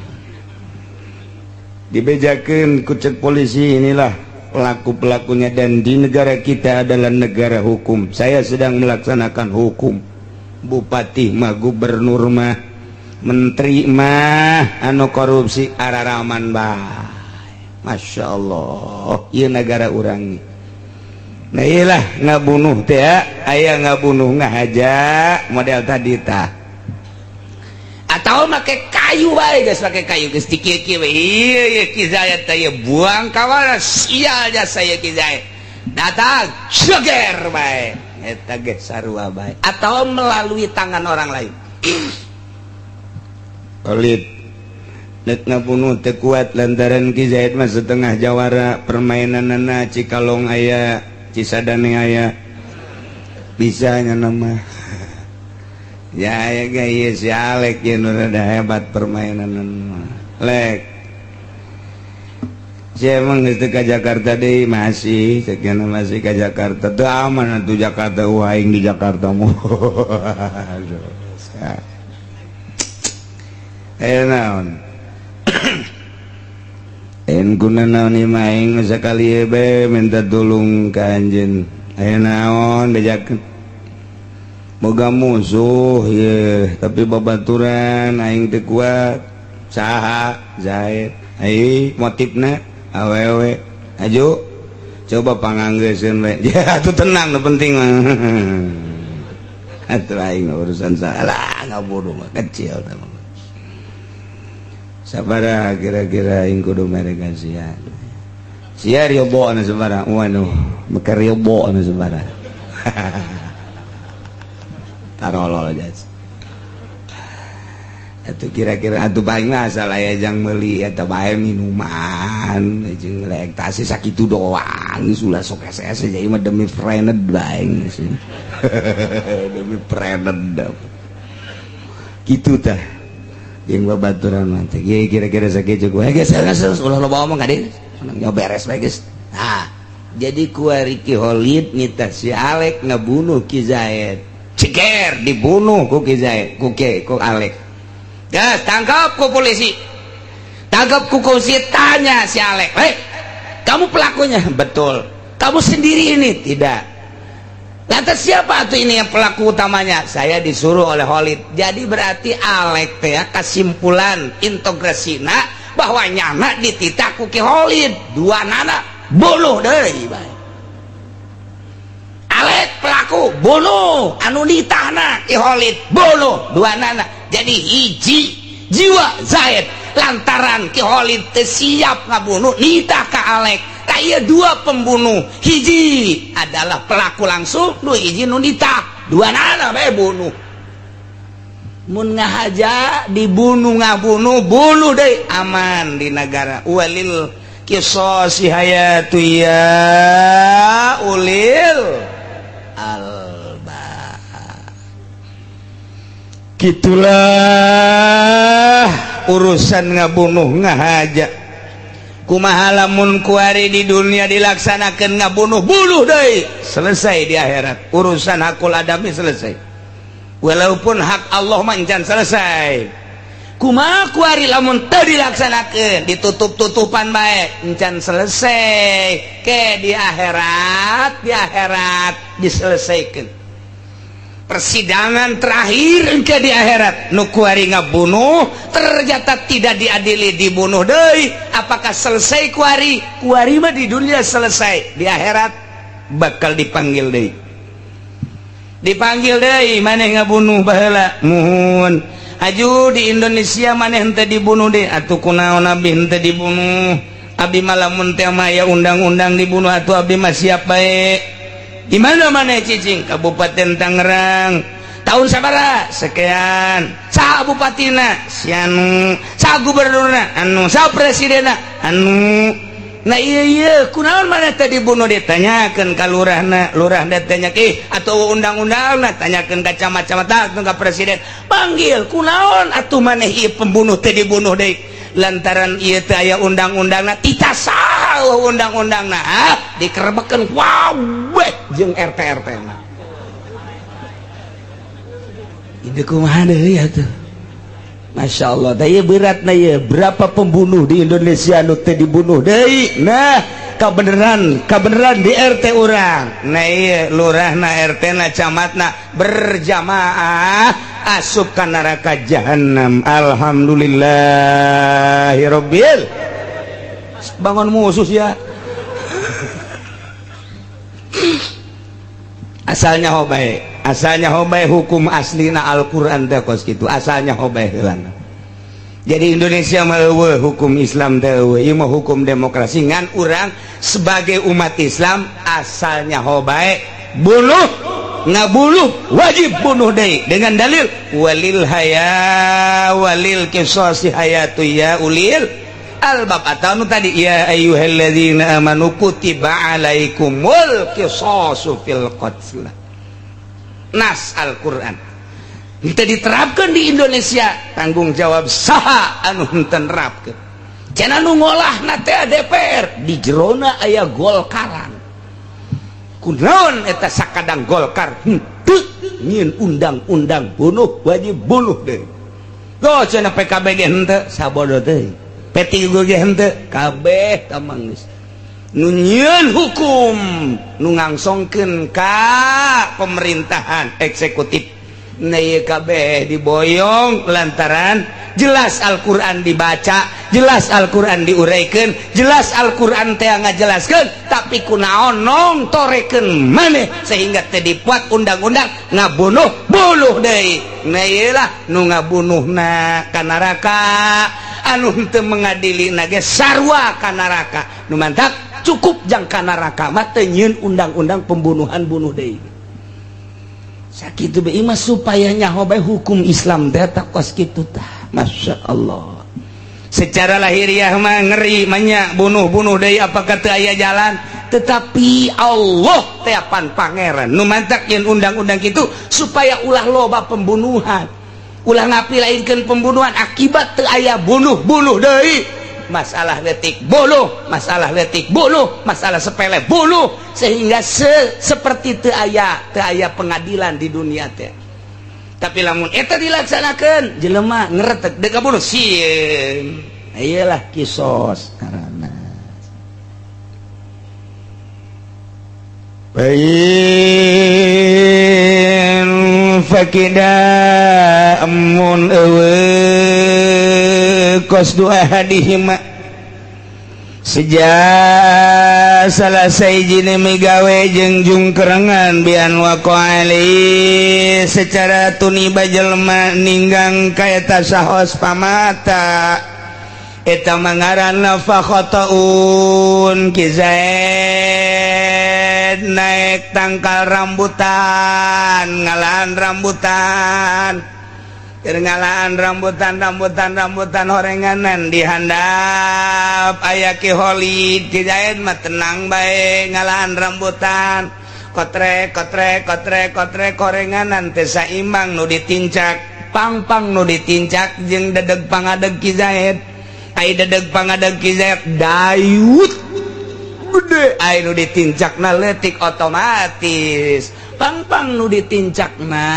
dibejakeun ku cek polisi inilah pelaku-pelakunya dan di negara kita adalah negara hukum saya sedang melaksanakan hukum bupati mah gubernur mah menteri mah anu korupsi araraman bae. Masya Allah ieu negara urang. Nah iyalah ngabunuh teh aya ngabunuh ngahaja model tadi tah. Atau make kayu bae geus make kayu geus dikieu-kieu we. Ieu Ki Zayed teh buang kawala sial jasa saya Ki Zayed. Datang ceger bae. Eta ge sarua bae. Atau melalui tangan orang lain. Khalid nek ngabunuh teu kuat lantaran Ki Zayed mah setengah jawara permainanana Cikalong aya Cisadane aya bisanya nama ya ya gaya si Alek ya udah hebat permainan lek saya emang itu ke Jakarta deh masih sekian masih ke Jakarta tuh aman tuh Jakarta waing di Jakarta mu naon kuna naon maing sekali be minta tolong ka anjeun aya naon bejakeun boga musuh ye tapi babaturan aing teu kuat saha Zayed ai motifna awewe aju coba panganggeuskeun we ya atuh tenang nu penting mah atuh aing urusan salah ngabodoh mah kecil tah sabaraha kira-kira aing kudu mereka sia riobo na sabaraha waduh maka riobo na sabaraha tarolol jas atuh kira-kira atuh paling asal aya jang meuli eta bae minuman jeung lek tasi sakitu doang geus ulah sok SS jadi mah demi friend bae sih demi friend kitu tah yang babaturan mantep ya kira-kira sakitu gue guys ulah lo bawa mah kadin nggak beres guys. Nah jadi kuari Ki Khalid nyita si Alek ngabunuh Ki Zayed ceger dibunuh ku Ki Zayed ku Alek gas tangkap ku polisi tanya si Alek kamu pelakunya betul kamu sendiri ini tidak. Lantas siapa tuh ini yang pelaku utamanya? Saya disuruh oleh Khalid. Jadi berarti Alek teh kesimpulan integrasina bahwa nyana dititah ku Ki Khalid. Dua nana bunuh deui bae. Alek pelaku bunuh, anu ditahna Ki Khalid bunuh dua nana. Jadi hiji jiwa Zayed lantaran Ki Khalid teu siap ngabunuh nitah ka Alek. Iya dua pembunuh hiji adalah pelaku langsung dua hiji nunita dua nana bae bunuh mun ngahaja dibunuh ngabunuh bunuh deh aman di negara walil qisasi hayatu ya ulil alba gitulah urusan ngabunuh ngahaja kumaha lamun kuari di dunia dilaksanakan ngabunuh-bunuh deui selesai di akhirat urusan hakul adami selesai walaupun hak Allah mah encan selesai kumaha kuari lamun teu dilaksanakeun ditutup-tutupan bae encan selesai ke di akhirat diselesaikan persidangan terakhir engke di akhirat nu kuari ngabunuh ternyata tidak diadili dibunuh deui apakah selesai kuari mah di dunia selesai di akhirat bakal dipanggil deui maneh ngabunuh baheula muhun aju di Indonesia maneh henteu dibunuh deui atuh kunaon abdi henteu dibunuh abdi mah lamun teh aya undang-undang dibunuh atuh abdi mah siap bae. Di mana cicing Kabupaten Tangerang tahun sabaraha sekian saha bupatina si anu saha gubernurna anu saha presidena anu nah iya kunaon maneh teh dibunuh ditanyakeun ka lurahna lurah tanya atau undang-undangna tanyakeun ka camat-camat ka presiden panggil kunaon atuh maneh ieu pembunuh teh dibunuh deui lantaran ieu teh aya undang-undangna tita saha undang-undangna dikerebekeun waweh jeung RT na ide kumaha deui atuh Masya Allah, daya berat na ya berapa pembunuh di Indonesia nu teh dibunuh deui nah kabeneran di RT urang nah iya lurahna RT na camatna berjamaah asup ka neraka jahanam. Alhamdulillahirabbil bangun musus ya. asalnya hobay hukum aslina Al-Qur'an teh kos kitu asalnya hobay heulana. Jadi Indonesia mah hukum Islam teh ieu mah hukum demokrasi ngan urang sebagai umat Islam asalnya hobay bunuh ngabuluh wajib bunuh deui dengan dalil walil qisasi hayatu ya ulil albab atau tadi ya ayyuhalladzina amanu kutiba alaikumul qisasu fil qatl. Nas Al-Qur'an kita diterapkan di Indonesia tanggung jawab saha anu henteu nerapkeun cenah nu ngolahna teh DPR di jerona aya Golkaran kunaon eta sakadang Golkar henteu nyieun undang-undang bunuh wajib bunuh deui go cenah PKB ge henteu sabodo teh P3 ge henteu kabeh tamang geus nu nyieun hukum nu ngangsongkeun ka pemerintahan eksekutif nah ieu kabeh diboyong lantaran jelas Al-Qur'an dibaca jelas Al-Qur'an diuraykeun jelas Al-Qur'an teh ngajelaskeun tapi kunaon nong torekeun maneh sehingga teh dibuat undang-undang ngabunuh deui nah ieu lah nu ngabunuhna ka neraka anu henteu mengadili ge sarua ka neraka nu mantap cukup jang ka neraka mah teu nyieun undang-undang pembunuhan bunuh deui sakitu be imah supaya nyaho bae hukum Islam teh kos kitu tah. Masya Allah secara lahiriah mah ngeri manya bunuh deui apakah teu aya jalan tetapi Allah teh pan pangeran nu mantak yen undang-undang kitu supaya ulah loba pembunuhan ulah ngapilainkeun pembunuhan akibat teu aya bunuh deui masalah letik bunuh masalah sepele bunuh sehingga seperti teu aya pengadilan di dunia teh tapi lamun eta dilaksanakeun jelema ngretek deuk bunuh sieun iyalah kisos karana bayin fakida amun kos dua hadihima sejak selesai jini migawe jengjung kerengan bian waqali secara tuni bajelma ninggang kaeta sahos pamata eta mangaranna fakhotaun kizaid naik tangkal rambutan ngalahan rambutan horenganan dihandap aya Ki Holid Kizaid mah tenang bae ngalahan rambutan kotrek horenganan teh saimbang nu ditincak pangpang nu ditincak jeung dedeg pangadeg Kizaid ai dedeg pangadeg Kizaid dayut gede ai nu ditincakna leutik otomatis pangpang nu ditincakna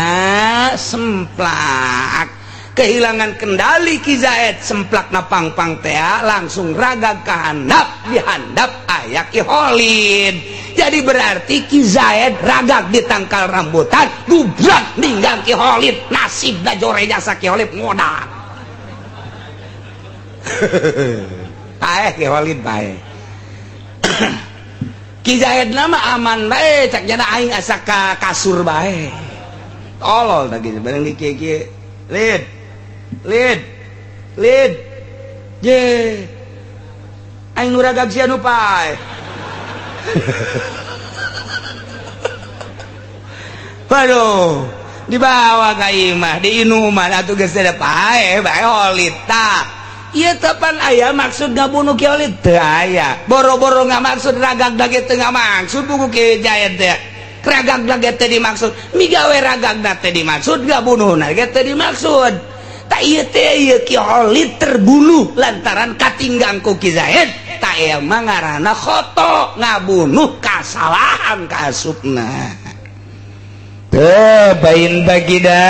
semplak kehilangan kendali Kizaid semplakna pangpang teh langsung ragag ka handap dihandap aya Ki Holid jadi berarti Kizaid ragag di tangkal rambutan gubrak ninggang Ki Holid nasibna jore jasa Ki Holid ngodak aeh Ki Holid bae Kizaid nama aman bae cak jana aing asa ka kasur bae tolol tah gitu bareng di kieu lid je aing uragag sia nu pae waduh dibawa ka imah di inuman atuh geus teh pae bae Holid tah ieu tepan aya maksud ngabunuh Ki Holid teu aya boro-boro ngamaksud ragag dage teu ngamaksud buku Kizaid teh ragag dage teh dimaksud migawe ragagna teh dimaksud ngabunuhna ge teh dimaksud tak ieu teh ieu Ki Holid terbunuh lantaran katinggang ku Kizaid tak aya mah ngaranna khoto ngabunuh kasalahan kaasupna teu bain bagida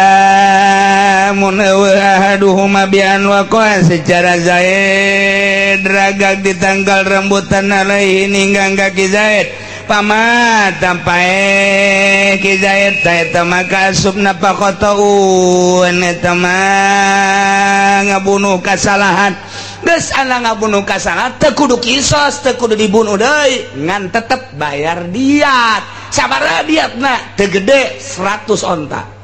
mun eueuh ahaduhuma bi'an waqa'a secara Zaid ragag di tanggal rambutan alaihi ninggang kaki Zaid pamat tampae ki Zaid ta eta maka asupna faqata'un eta mah ngabunuh kasalahan geus ana ngabunuh kasalahan teu kudu kisos teu kudu dibunuh deui ngan tetep bayar diat sabaraha diatna teu gede 100 onta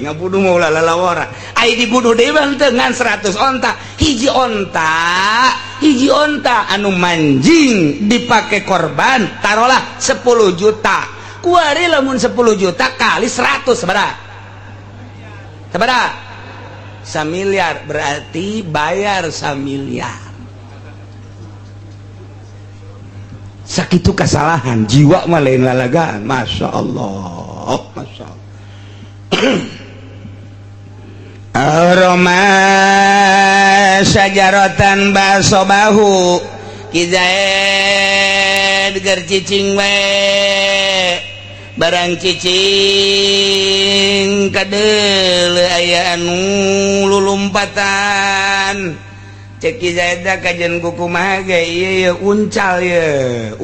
ngabunuh mau lalawara ai dibunuh deui mah teu ngan 100 onta hiji onta anu manjing dipake korban taruhlah 10 juta kuari lamun 10 juta kali 100 sabaraha 1 miliar berarti bayar 1 miliar sakitu kesalahan jiwa mah lain lalagaan Masya Allah Masya Allah Aroma sajaratan baso bahu Ki Zaid ger cicing we barang cicing kadel aya anu lulumpatan cek Ki Zaid kajen kukumaha ge ieu uncal ye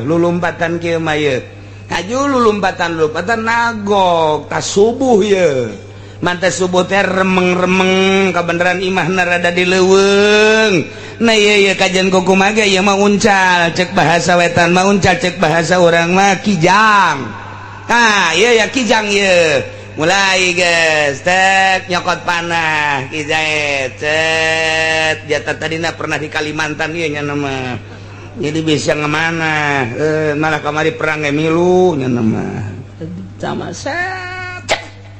lulumpatan kieu mah ye haju lulumpatan nagok tas subuh ye mantap subuh teh remeng-remeng kabeneran imahna rada dileuweung nah ieu kajen kukumaha ge ieu mah uncal cek bahasa wetan mah uncal cek bahasa urang mah kijang nah ieu ya kijang ieu mulai guys tek nyokot panah Ki Zaid cet jatah tadina pernah di Kalimantan ieu nya nama jadi bisa ngemana malah kamari perang milu nya nama sama set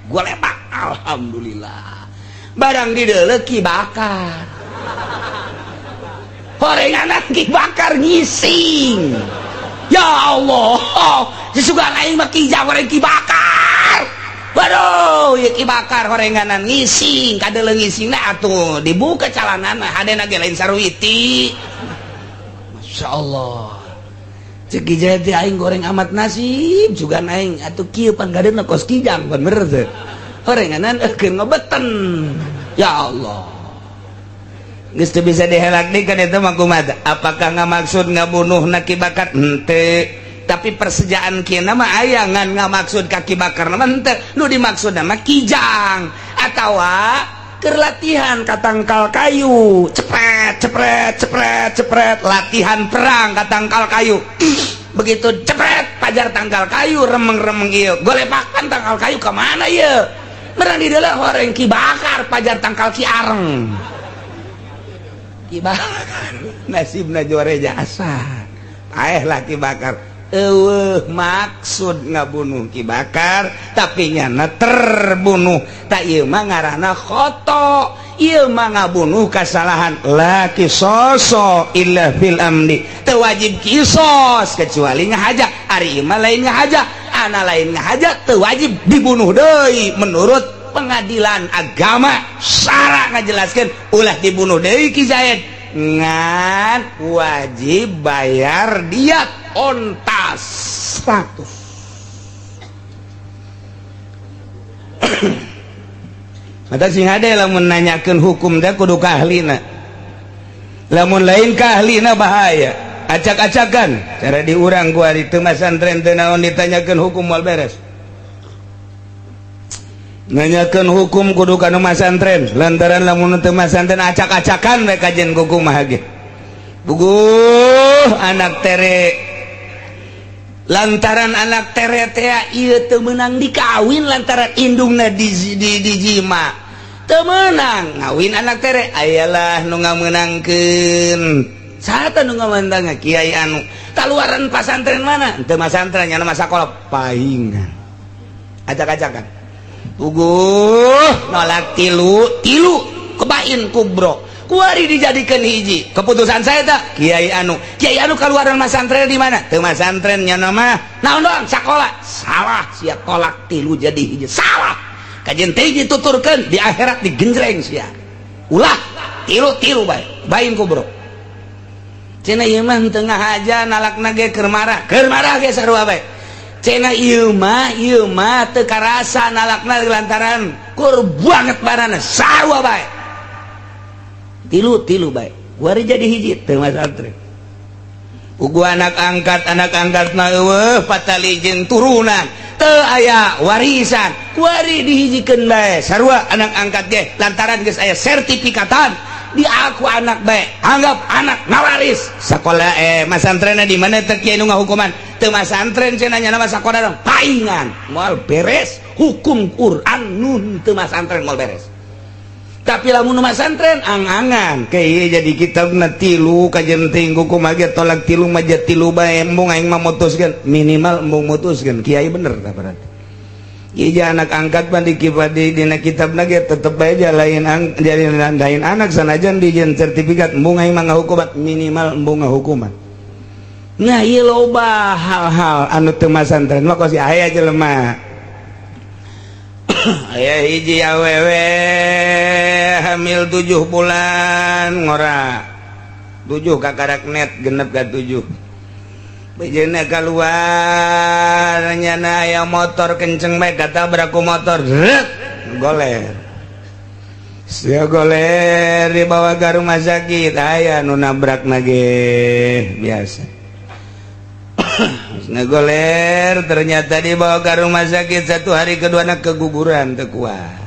gua lepak alhamdulillah barang dideuleu Ki bakar horenganan Ki bakar ngising ya Allah sesugan aing mah kijang horeng Ki bakar waduh ya Ki bakar horenganan ngising kadeuleu ngisingna atuh dibuka calanana hadena ge lain sarwiti Masya Allah cek Ki Zaid aing goreng amat nasib juga aing atuh kieu panggadeuna kos kijang bener teh horenganan eukeun ngobeten ya Allah geus teu bisa dihelak deui kan eta mah kumaha apakah ngamaksud ngabunuhna Ki bakar henteu tapi persejaan kieu mah aya ngan ngamaksud ka Ki bakar mah henteu nu dimaksudna mah kijang atawa keur latihan ka tangkal kayu cepret latihan perang ka tangkal kayu begitu cepret pajar tangkal kayu remeng-remeng ieu golepakan tangkal kayu ka mana ieu merang di deuleu horeng Ki bakar pajar tangkal Ki areng Ki bakar nasibna juara jasa lah Ki bakar maksud ngabunuh Ki bakar tapi nyana terbunuh tak ieu mah ngaranna khoto ieu mah ngabunuh kasalahan la qisaso illa fil amdi teu wajib kisos kecuali ngahaja ari ieu mah lain ngahaja ana lain ngahaja teu wajib dibunuh deui menurut pengadilan agama syara ngajelaskeun ulah dibunuh deui Ki Zaid ngan wajib bayar diat ontas 100 mata sing hade lamun nanyakeun hukum teh kudu ka ahlina lamun lain ka ahlina bahaya acak-acakan cara diurang ku ari teu masantren teu naon ditanyakeun hukum moal beres nanyakeun hukum kudu ka nu masantren lantaran lamun teu masantren acak-acakan we kajen kukumaha ge buguh anak tere lantaran anak tere teh ieu teu meunang dikawin lantaran indungna dijima teu meunang ngawin anak tere ayalah nu ngameunangkeun saha nu ngamantang kiai anu taluaran pasantren mana teu masantren nya mah sakola paingan acak-acakan puguh nolak tilu kebain kubro kuari dijadikan hiji keputusan saya tak kiai anu keluaran masantren di mana teu masantrennya nama naon doang sakola salah sia tolak tilu jadi hiji salah kajian teh dituturkeun di akhirat digenjreng sia ulah tilu bae bain kubro cenah ieu mah teu ngahaja nalakna ge keur marah ge sarua bae cena ilma teka rasa nalakna lantaran kur banget barana sarua bae tilu bae kuari jadi hiji teu masantren ugu anak angkat na eueuh patali jeung turunan teu aya warisan kuari dihijikeun bae sarua anak angkat ge lantaran geus aya sertifikatan di aku anak bae anggap anak nawaris sakola masantrenna di mana teu kieu nu ngahukuman teu masantren cenah nya nama sakola paingan moal beres hukum Quran nun teu masantren moal beres tapi lamun masantren angangan kayak jadi kitabna tilu kajenting hukum age tolak tilu maja tilu bae embung aing mah mutuskeun minimal embung mutuskeun kiai bener tah berarti ieu anak angkat mah dikipadi dina kitabna ge tetep bae lain lain anak sanajan dijieun sertifikat embung aing mah ngahukuman minimal embung ngahukuman nah ieu loba hal-hal anu teu masantren mah kosi aya jelema aya hiji awewe hamil 7 bulan ngora 7 kakarak net genep ka 7 bejeuna keluar nyana aya motor kenceng bae katabrak ku motor goler sia goler dibawa ke rumah sakit aya nu nabrakna ge biasa ngegoler ternyata dibawa ke rumah sakit 1 hari kedua anak keguguran teu kuat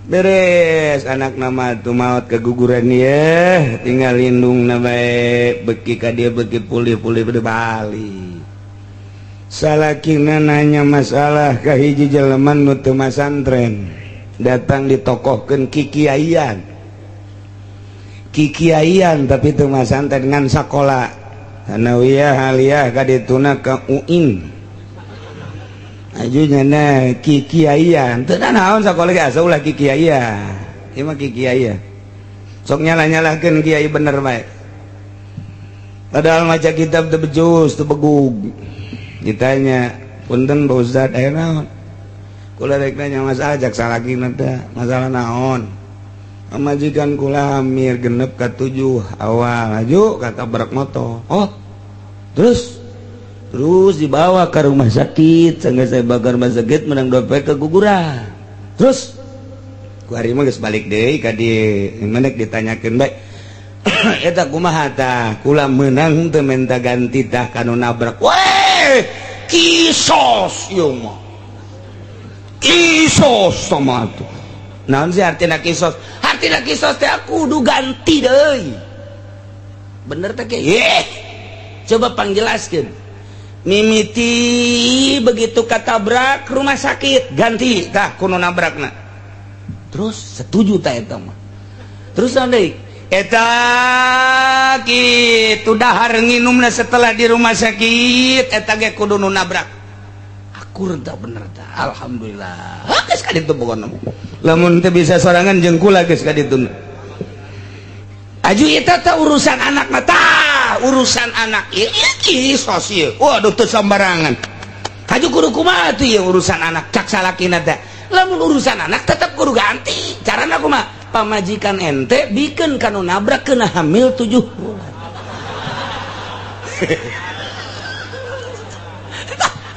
beres anak nama tuh maut keguguran ya tinggal lindung bae beki ka dia beki pulih balik salakina nanya masalah ka hiji jelema nu teu masantren datang ditokohkeun kikiaian tapi teu masantren ngan sakola Hanawiyah aliyah kadituna ka uin ajunya na kikiaian teu naon sakola ge asa ulah kikiaian ieu mah kikiaian sok nyala-nyalahkeun kiai bener bae padahal maca kitab teu becus teu begug ditanya punten Pak Ustad aya naon kula rek nanya masalah jak salakina teh masalah naon majikan kula hamil genep ka 7 awal aju katabrak motor terus dibawa ke rumah sakit sangga saya bakar rumah sakit menang dompet keguguran terus kuari mah geus balik deui ka dieu menek ditanyakeun bae eta kumaha tah kula meunang teu minta ganti tah kanu nabrak weh kisos ieu mah kisos sama atuh naon sih artina kisos teh kudu ganti deui bener teh coba pangjelaskeun mimiti begitu katabrak rumah sakit ganti tah kuno nabrakna terus setuju tah eta mah terus naon deui eta kitu dahar nginumna setelah di rumah sakit eta ge kudu nu nabrak akur tah bener tah alhamdulillah geus ka ditu pokona lamun teu bisa sorangan jeung kula geus ka ditu aju eta teh urusan anak mah tah urusan anak ieu kisos ieu waduh teu sambarangan aju kudu kumaha tuh ieu urusan anak cak salakina teh lamun urusan anak tetep kudu ganti carana kumaha pamajikan ente bikeun kanu nabrak keuna hamil 7 bulan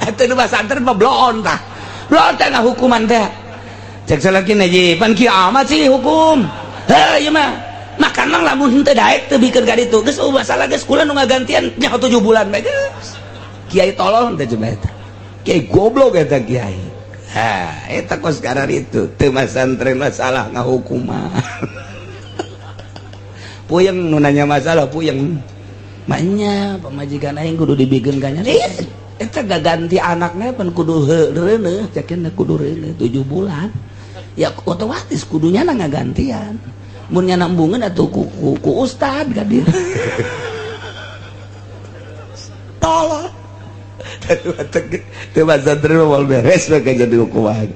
eta nu basantren mah bloon tah hukuman teh cek salakina ji pan kiamat sih hukum ieu mah makan mah lamun henteu daek teu bikeun ka ditu geus masalah geus kula nu ngagantian nya 7 bulan bae geus kiai tolol henteu cenah eta kiai goblok eta kiai eta kos karar itu teu masantren masalah ngahukuman puyeng nu nanya masalah puyeng manya pamajikan aing kudu dibikeun ka nya eta gaganti anakna pan kudu reuneuh cekeun kudu reuneuh 7 bulan ya otomatis kudunya na ngagantian mun nya nambungeun atuh ku ustad ka dieu tolong teu masantren moal beres we jadi hukuman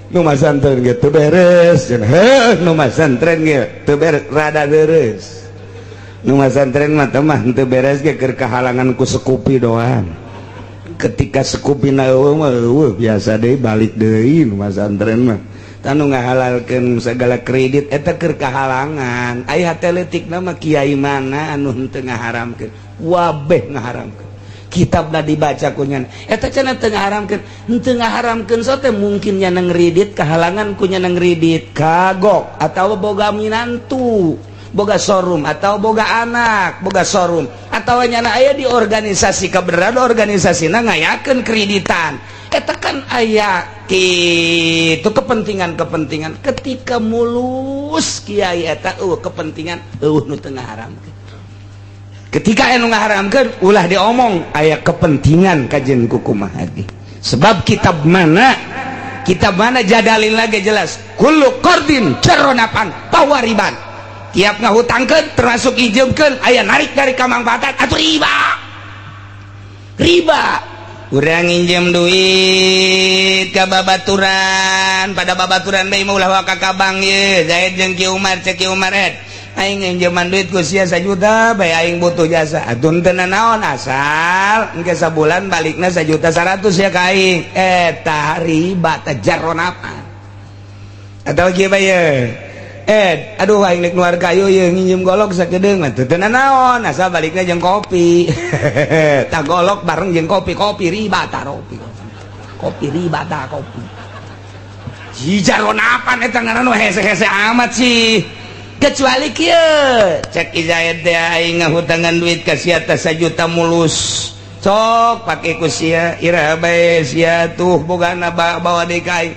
nu masantren ge teu beres cenah nu masantren ge teu beres rada beres nu masantren mah teh mah teu beres ge keur kahalangan ku sekupi doang ketika sekupina eueuh mah biasa deui balik deui nu masantren mah tanu ngahalalkeun segala kredit eta keur kahalangan aya hate leutikna mah kiai mana anu henteu ngaharamkeun wabeh ngaharamkeun kitabna dibaca kunyan eta cenah teu ngaharamkeun sote mungkinnya ngridit kehalangan kunya ngridit kagok atau boga minantu boga showroom atau boga anak boga showroom atau nyana aya di organisasi kabenerana organisasina ngayakeun kreditan eta kan aya kitu kepentingan ketika mulus kiai eta kepentingan nu teu ngaharamkeun ketika anu ngaharamkeun ulah diomong aya kepentingan kajen kukumaha ge sebab kitab mana jadalin lagi jelas kullu qardin jaronapan pawariban tiap ngahutangkeun termasuk injemkeun aya narik dari kamangpatan atuh riba urang nginjem duit ka babaturan pada babaturan bae mah ulah ka kabang ye Zaid jeung Ki Umar cek Ki Umar aing nginjeman duit ku sia 1 juta bae aing butuh jasa atuh teu naon asal engke sabulan balikna 1.100.000 ya ka aing eta riba teh jaron apa atawa kieu bae aduh aing rek nuar kayu ye nginjem golok sakedeung mah teu naon asal balikna jeung kopi tah golok bareng jeung kopi riba tah kopi riba tah kopi jaron apa eta ngaranna hese-hese amat sih kecuali kieu cek Zaid teh aing ngahutangan duit ka sia teh 1 juta mulus sok pake ku sia iraha bae sia tuh bogana bawa deui ka aing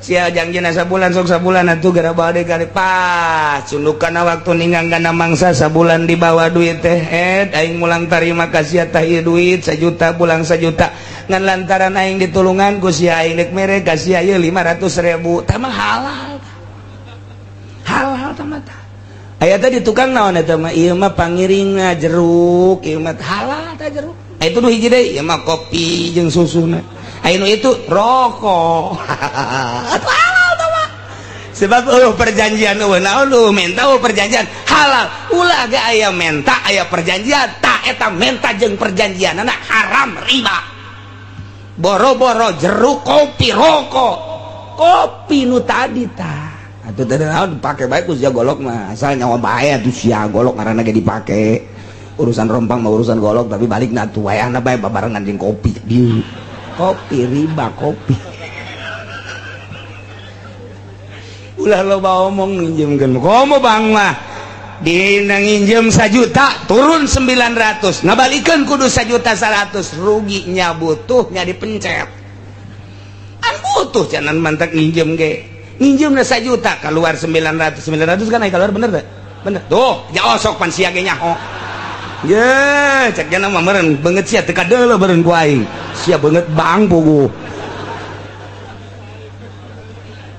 sia janjina sabulan sok sabulan atuh gara bawa deui ka pas cundukana waktu ninggangna mangsa sabulan dibawa duit teh aing mulang tarima ka sia teh ieu duit 1 juta bulang 1 juta ngan lantaran aing ditulungan ku sia aing rek mere ka sia ieu 500.000 tah mah halal tamata aya tadi tukang naon eta mah ieu mah pangiringna jeruk ieu mah halal tah jeruk itu nu hiji deui ieu mah kopi jeung susuna aya nu itu rokok atuh halal tah mah sebab perjanjian naon menta perjanjian halal ulah ge aya menta aya perjanjian tah eta menta jeung perjanjianna haram riba boro-boro jeruk kopi rokok kopi nu tadi tah atuh teh naon dipake bae ku sia golok mah asal nyawa bae atuh sia golok ngaranna ge dipake urusan rompang mah urusan golok tapi balikna atuh wayahna bae babarengan jeung kopi di kopi riba kopi ulah loba omong nginjemkeun komo bang mah dina nginjem 1 juta turun 900 ngabalikeun kudu 1.100.000 ruginya butuhnya dipencet an butuh canan mantak nginjem ge nginjem 1 juta keluar 900 kan ai keluar bener teh bener tuh ya sok pan sia ge nyaho ye cek jana mah meureun beungeut sia teu kadeuleuh meureun ku aing sia beungeut bang pugu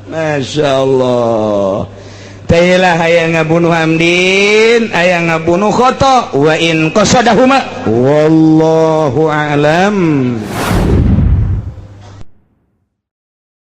masyaallah teh lah aya ngabunuh Hamdin aya ngabunuh Khoto wa in qasadahuma wallahu a'lam.